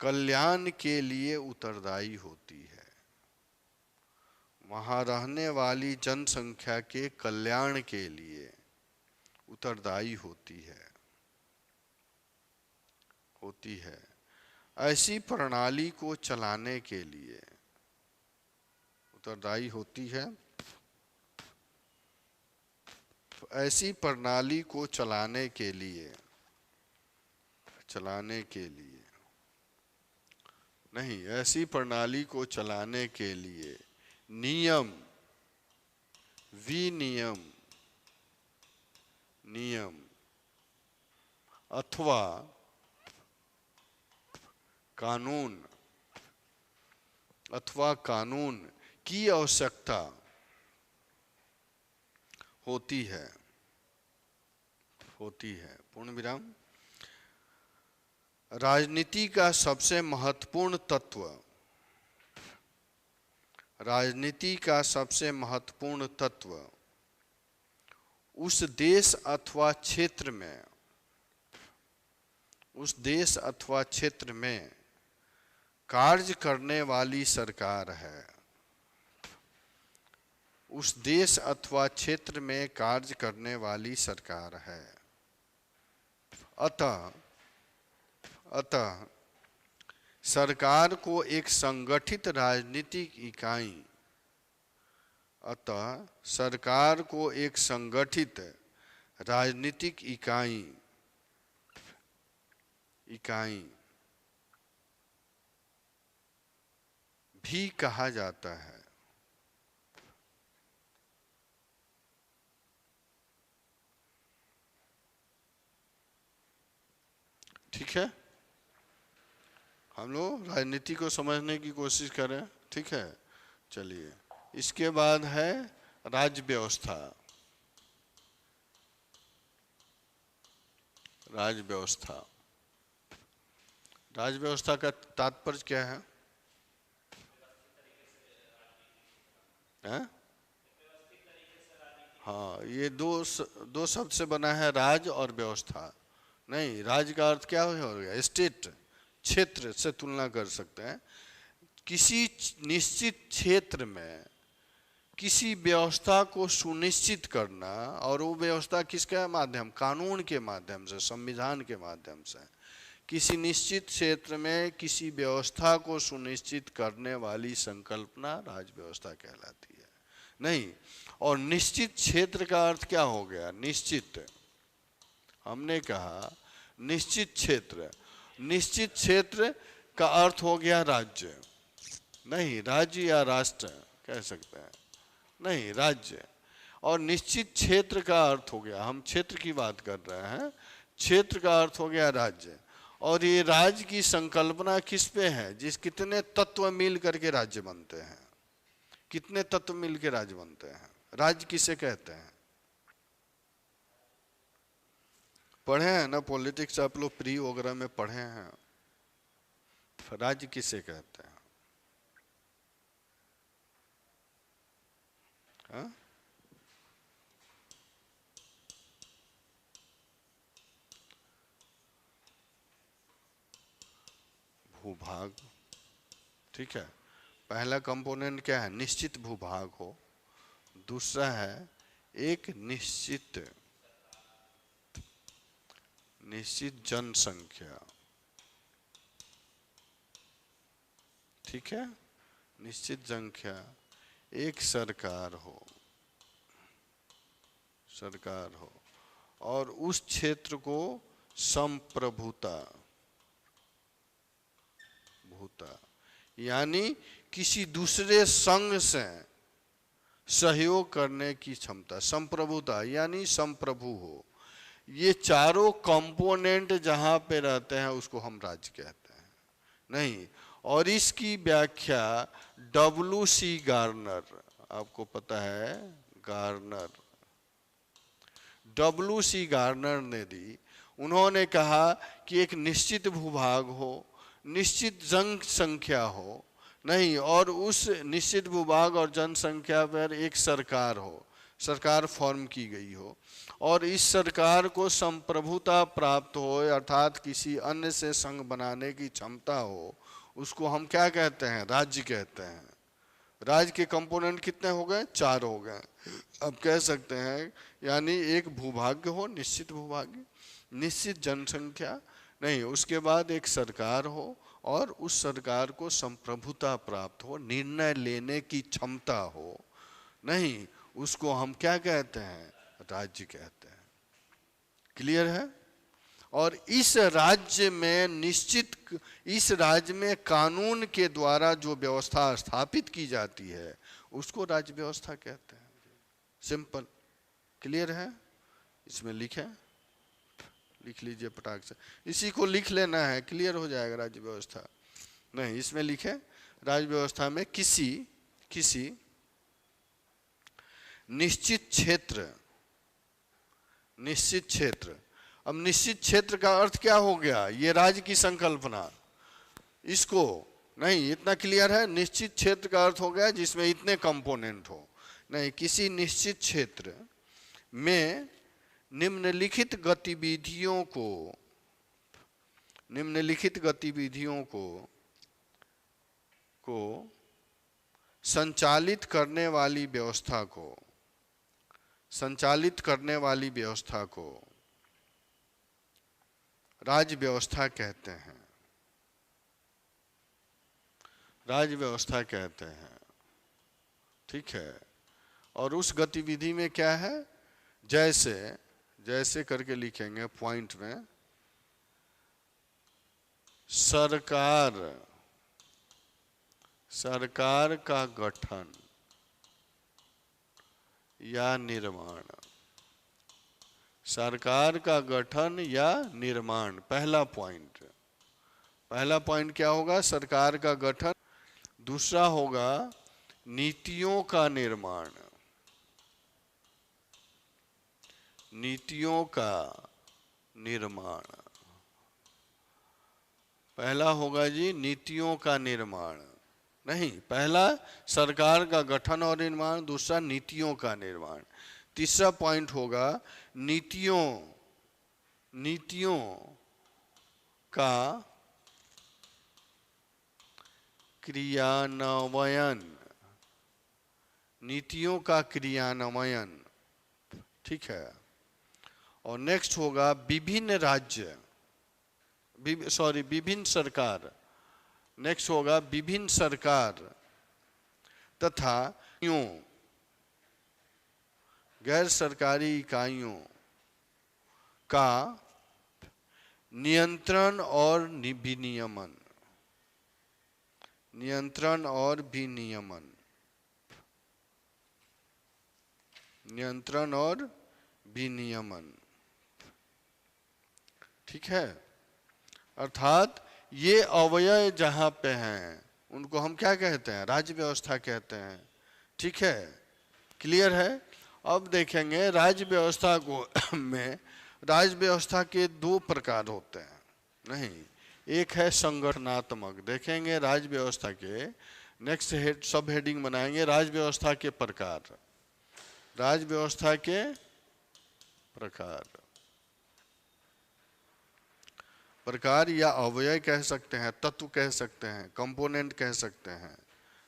कल्याण के लिए उत्तरदायी होती है। वहां रहने वाली जनसंख्या के कल्याण के लिए उत्तरदायी होती है। ऐसी प्रणाली को चलाने के लिए उत्तरदायी होती है। ऐसी प्रणाली को चलाने के लिए नहीं, ऐसी प्रणाली को चलाने के लिए नियम अथवा कानून की आवश्यकता होती है। पूर्ण विराम। राजनीति का सबसे महत्वपूर्ण तत्व उस देश अथवा क्षेत्र में कार्य करने वाली सरकार है। उस देश अथवा क्षेत्र में कार्य करने वाली सरकार है। अतः सरकार को एक संगठित राजनीतिक इकाई भी कहा जाता है। ठीक है, हम लोग राजनीति को समझने की कोशिश करें। ठीक है, चलिए। इसके बाद है राज्य व्यवस्था। राज्य व्यवस्था का तात्पर्य क्या है? हाँ, ये दो शब्द से बना है, राज और व्यवस्था। नहीं, राज्य का अर्थ क्या हो गया? स्टेट, क्षेत्र से तुलना कर सकते हैं। किसी निश्चित क्षेत्र में किसी व्यवस्था को सुनिश्चित करना, और वो व्यवस्था किसके माध्यम? कानून के माध्यम से, संविधान के माध्यम से। किसी निश्चित क्षेत्र में किसी व्यवस्था को सुनिश्चित करने वाली संकल्पना राज्य व्यवस्था कहलाती है। नहीं, और निश्चित क्षेत्र का अर्थ क्या हो गया? निश्चित, हमने कहा निश्चित क्षेत्र का अर्थ हो गया राज्य। नहीं, राज्य या राष्ट्र कह सकते हैं। नहीं, राज्य। और निश्चित क्षेत्र का अर्थ हो गया, हम क्षेत्र की बात कर रहे हैं, क्षेत्र का अर्थ हो गया राज्य। और ये राज्य की संकल्पना किस पे है? कितने तत्व मिल करके राज्य बनते हैं। कितने तत्व मिलके राज्य बनते हैं? राज्य किसे कहते हैं? पढ़े हैं ना पॉलिटिक्स, आप लोग प्री वगैरह में पढ़े हैं। राज्य किसे कहते हैं? हाँ? भूभाग, ठीक है। पहला कंपोनेंट क्या है? निश्चित भूभाग हो। दूसरा है एक निश्चित जनसंख्या, ठीक है, निश्चित संख्या। एक सरकार हो और उस क्षेत्र को संप्रभुता यानी किसी दूसरे संघ से सहयोग करने की क्षमता। संप्रभुता यानी संप्रभु हो। ये चारों कंपोनेंट जहां पे रहते हैं उसको हम राज्य कहते हैं। नहीं, और इसकी व्याख्या W.C. गार्नर, आपको पता है गार्नर, W.C. गार्नर ने दी। उन्होंने कहा कि एक निश्चित भूभाग हो, निश्चित जनसंख्या हो, नहीं, और उस निश्चित भूभाग और जनसंख्या पर एक सरकार हो, सरकार फॉर्म की गई हो, और इस सरकार को संप्रभुता प्राप्त हो, अर्थात किसी अन्य से संघ बनाने की क्षमता हो, उसको हम क्या कहते हैं? राज्य कहते हैं। राज्य के कंपोनेंट कितने हो गए? 4 हो गए। अब कह सकते हैं यानी एक भूभाग्य हो, निश्चित भूभाग्य, निश्चित जनसंख्या, नहीं, उसके बाद एक सरकार हो और उस सरकार को संप्रभुता प्राप्त हो, निर्णय लेने की क्षमता हो, नहीं, उसको हम क्या कहते हैं? राज्य कहते हैं। क्लियर है? और इस राज्य में कानून के द्वारा जो व्यवस्था स्थापित की जाती है उसको राज्य व्यवस्था कहते हैं। सिंपल। क्लियर है? इसमें लिख लीजिए पटाख से, इसी को लिख लेना है, क्लियर हो जाएगा राज्य व्यवस्था। नहीं, इसमें लिखे राज्य व्यवस्था में किसी निश्चित क्षेत्र। अब निश्चित क्षेत्र का अर्थ क्या हो गया? ये राज्य की संकल्पना, इसको नहीं, इतना क्लियर है? निश्चित क्षेत्र का अर्थ हो गया जिसमें इतने कंपोनेंट हो। नहीं, किसी निश्चित क्षेत्र में निम्नलिखित गतिविधियों को संचालित करने वाली व्यवस्था को राज्य व्यवस्था कहते हैं। ठीक है। और उस गतिविधि में क्या है? जैसे करके लिखेंगे पॉइंट में, सरकार का गठन या निर्माण। सरकार का गठन या निर्माण, पहला पॉइंट क्या होगा? सरकार का गठन। दूसरा होगा नीतियों का निर्माण। पहला होगा जी नीतियों का निर्माण। नहीं, पहला सरकार का गठन और निर्माण, दूसरा नीतियों का निर्माण। तीसरा पॉइंट होगा नीतियों का क्रियान्वयन। ठीक है। और नेक्स्ट होगा विभिन्न सरकार। नेक्स्ट होगा विभिन्न सरकार तथा गैर सरकारी इकाइयों का नियंत्रण और विनियमन। ठीक है। अर्थात ये अवयव जहां पे हैं उनको हम क्या कहते हैं? राज्य व्यवस्था कहते हैं। ठीक है, क्लियर है। अब देखेंगे राज्य व्यवस्था को में राज्य व्यवस्था के दो प्रकार होते हैं, नहीं, एक है संगठनात्मक। देखेंगे राज्य व्यवस्था के नेक्स्ट हेड सब हेडिंग बनाएंगे राज्य व्यवस्था के प्रकार, राज्य व्यवस्था के प्रकार, प्रकार या अवयव कह सकते हैं, तत्व कह सकते हैं, कंपोनेंट कह सकते हैं।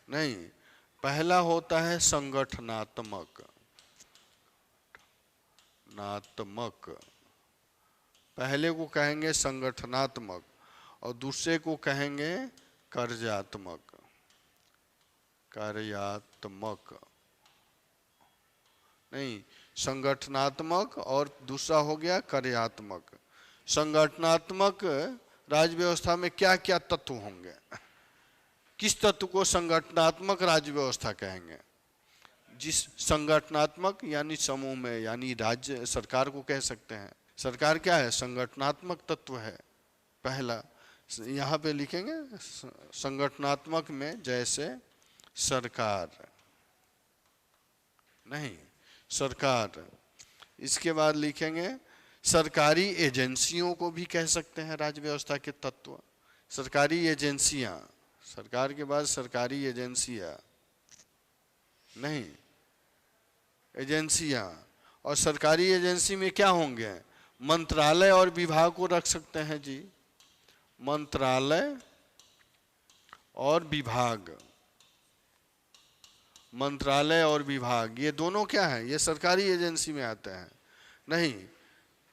नहीं, पहला होता है संगठनात्मक, नात्मक, पहले को कहेंगे संगठनात्मक और दूसरे को कहेंगे कार्यात्मक, कार्यात्मक। नहीं, संगठनात्मक और दूसरा हो गया कार्यात्मक। संगठनात्मक राज्य व्यवस्था में क्या क्या तत्व होंगे, किस तत्व को संगठनात्मक राज्य व्यवस्था कहेंगे? जिस संगठनात्मक यानी समूह में, यानी राज्य सरकार को कह सकते हैं। सरकार क्या है? संगठनात्मक तत्व है। पहला यहाँ पे लिखेंगे संगठनात्मक में, जैसे सरकार, नहीं सरकार। इसके बाद लिखेंगे सरकारी एजेंसियों को भी कह सकते हैं राज्य व्यवस्था के तत्व। सरकारी एजेंसियां, सरकार के बाद सरकारी एजेंसियां, नहीं एजेंसियां। और सरकारी एजेंसी में क्या होंगे? मंत्रालय और विभाग को रख सकते हैं जी, मंत्रालय और विभाग। मंत्रालय और विभाग ये दोनों क्या है? ये सरकारी एजेंसी में आते हैं। नहीं,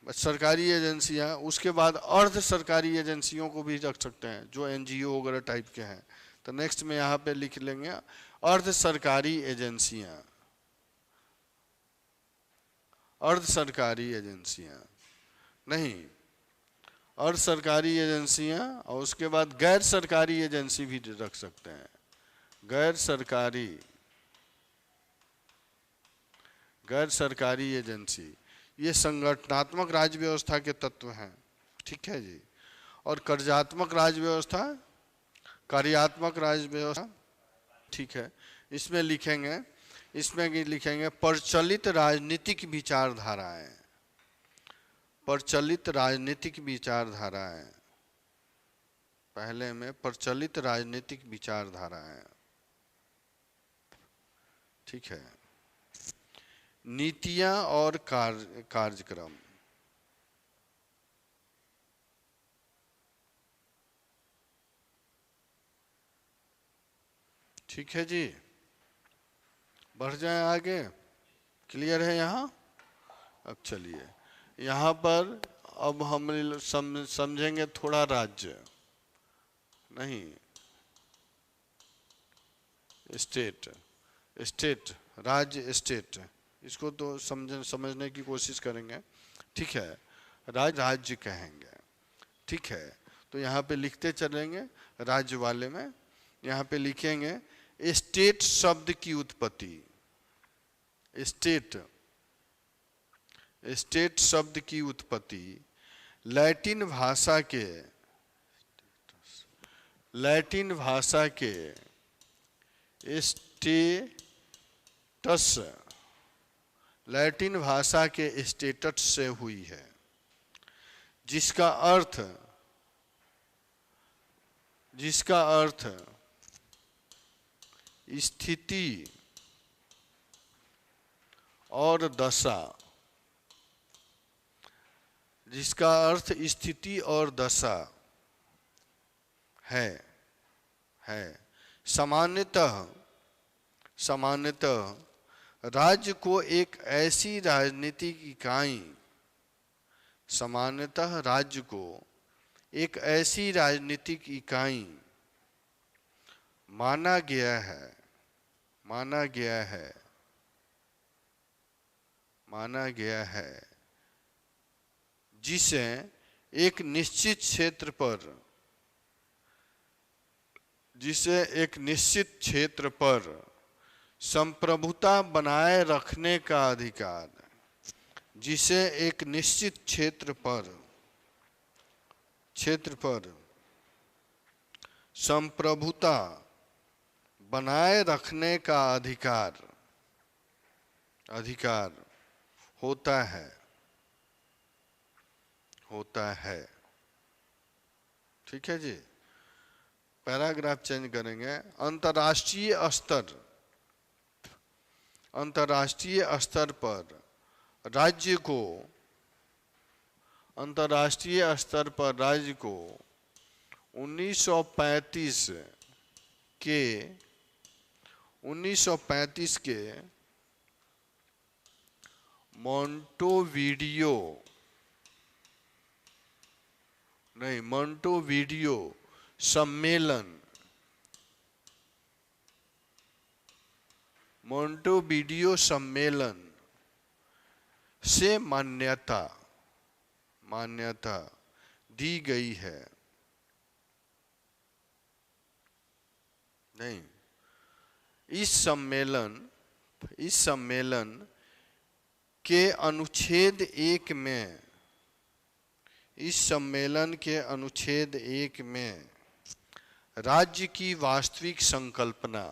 सरकारी एजेंसियां। उसके बाद अर्ध सरकारी एजेंसियों को भी रख सकते हैं जो एनजीओ वगैरह टाइप के हैं। तो नेक्स्ट में यहाँ पे लिख लेंगे अर्ध सरकारी एजेंसियां, अर्ध सरकारी एजेंसियां, नहीं अर्ध सरकारी एजेंसियां। और उसके बाद गैर सरकारी एजेंसी भी रख सकते हैं, गैर सरकारी, गैर सरकारी एजेंसी। ये संगठनात्मक राज्य व्यवस्था के तत्व हैं, ठीक है जी। और कार्यात्मक राज्य व्यवस्था, कार्यात्मक राज्य व्यवस्था, ठीक है। इसमें लिखेंगे, इसमें लिखेंगे प्रचलित राजनीतिक विचारधाराएं, प्रचलित राजनीतिक विचारधाराएं। पहले में प्रचलित राजनीतिक विचारधाराएं, ठीक है। नीतियां और कार्यक्रम, ठीक है जी। बढ़ जाए आगे, क्लियर है यहाँ? अब चलिए यहाँ पर अब हम समझेंगे थोड़ा राज्य, नहीं स्टेट, स्टेट राज्य स्टेट, इसको तो समझने की कोशिश करेंगे, ठीक है। राज्य कहेंगे, ठीक है। तो यहाँ पे लिखते चलेंगे राज्य वाले में। यहाँ पे लिखेंगे स्टेट शब्द की उत्पत्ति, स्टेट, स्टेट शब्द की उत्पत्ति लैटिन भाषा के, लैटिन भाषा के स्टेटस, लैटिन भाषा के स्टेटस से हुई है, जिसका अर्थ, जिसका अर्थ स्थिति और दशा, जिसका अर्थ स्थिति और दशा है, सामान्यतः, सामान्यतः राज्य को एक ऐसी राजनीतिक इकाई, सामान्यतः राज्य को एक ऐसी राजनीतिक इकाई माना गया है, माना गया है, माना गया है, जिसे एक निश्चित क्षेत्र पर, जिसे एक निश्चित क्षेत्र पर संप्रभुता बनाए रखने का अधिकार, जिसे एक निश्चित क्षेत्र पर संप्रभुता बनाए रखने का अधिकार होता है। ठीक है जी। पैराग्राफ चेंज करेंगे। अंतर्राष्ट्रीय स्तर पर राज्य को 1935 के मोंटेविडियो सम्मेलन से मान्यता दी गई है। नहीं, इस सम्मेलन के अनुच्छेद 1 में राज्य की वास्तविक संकल्पना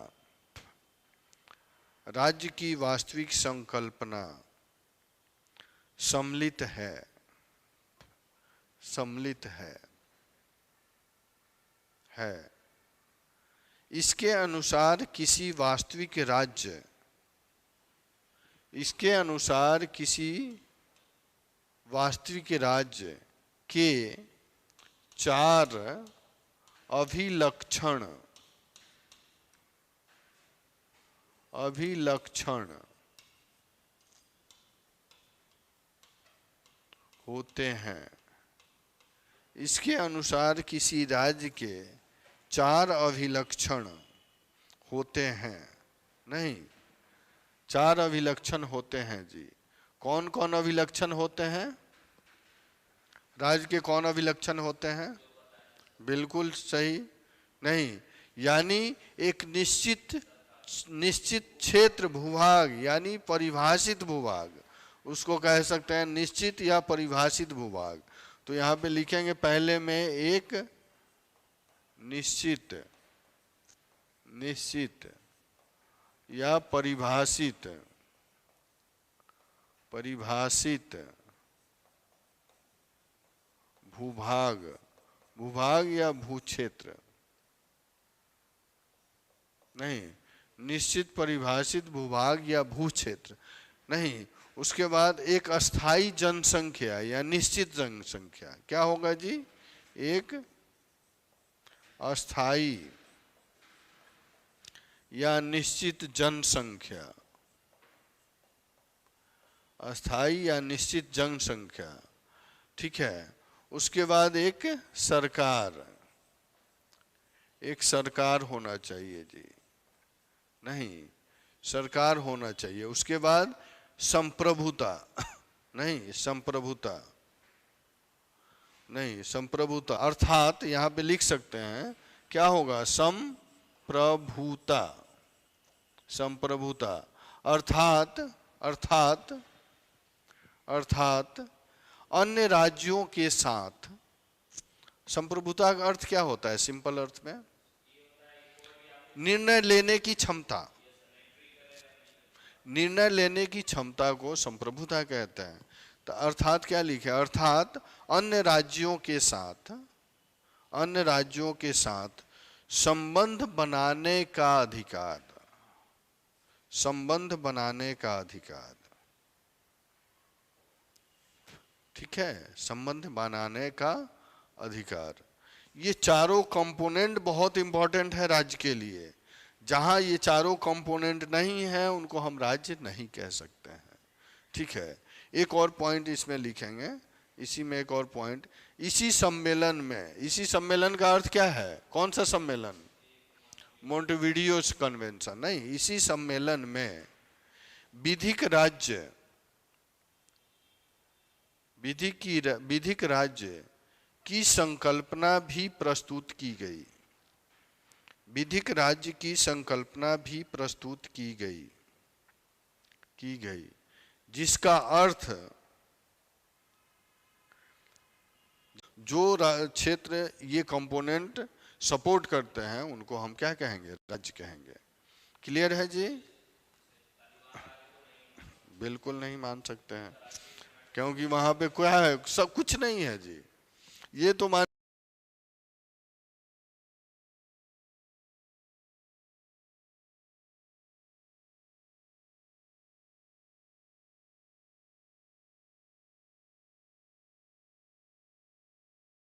सम्मिलित है। इसके अनुसार किसी वास्तविक राज्य के 4 अभिलक्षण होते हैं। इसके अनुसार किसी राज्य के 4 अभिलक्षण होते हैं। नहीं, 4 अभिलक्षण होते हैं जी। कौन कौन अभिलक्षण होते हैं? राज्य के कौन अभिलक्षण होते हैं? बिल्कुल सही। नहीं, यानी एक निश्चित क्षेत्र भूभाग, यानी परिभाषित भूभाग, उसको कह सकते हैं निश्चित या परिभाषित भूभाग। तो यहाँ पे लिखेंगे पहले में एक निश्चित या परिभाषित भूभाग या भूक्षेत्र। नहीं, निश्चित परिभाषित भूभाग या भूक्षेत्र नहीं। उसके बाद एक अस्थाई जनसंख्या या निश्चित जनसंख्या। क्या होगा जी? एक अस्थाई या निश्चित जनसंख्या। अस्थाई या निश्चित जनसंख्या, ठीक है। उसके बाद एक सरकार होना चाहिए जी। नहीं, सरकार होना चाहिए। उसके बाद संप्रभुता। नहीं, संप्रभुता अर्थात यहाँ पे लिख सकते हैं क्या होगा? संप्रभुता अर्थात अन्य राज्यों के साथ। संप्रभुता का अर्थ क्या होता है? सिंपल अर्थ में निर्णय लेने की क्षमता को संप्रभुता कहते हैं। तो अर्थात क्या लिखे? अर्थात अन्य राज्यों के साथ संबंध बनाने का अधिकार। ठीक है, संबंध बनाने का अधिकार। ये चारों कंपोनेंट बहुत इंपॉर्टेंट है राज्य के लिए। जहां ये चारों कंपोनेंट नहीं है उनको हम राज्य नहीं कह सकते हैं। ठीक है, एक और पॉइंट इसमें लिखेंगे। इसी में एक और पॉइंट, इसी सम्मेलन का अर्थ क्या है? कौन सा सम्मेलन? मोंटेविडियो कन्वेंशन। नहीं, इसी सम्मेलन में विधिक राज्य की संकल्पना भी प्रस्तुत की गई। विधिक राज्य की संकल्पना भी प्रस्तुत की गई, जिसका अर्थ जो क्षेत्र ये कंपोनेंट सपोर्ट करते हैं उनको हम क्या कहेंगे? राज्य कहेंगे। क्लियर है जी? बिल्कुल नहीं मान सकते हैं, क्योंकि वहां पे क्या है, सब कुछ नहीं है जी। ये तो मान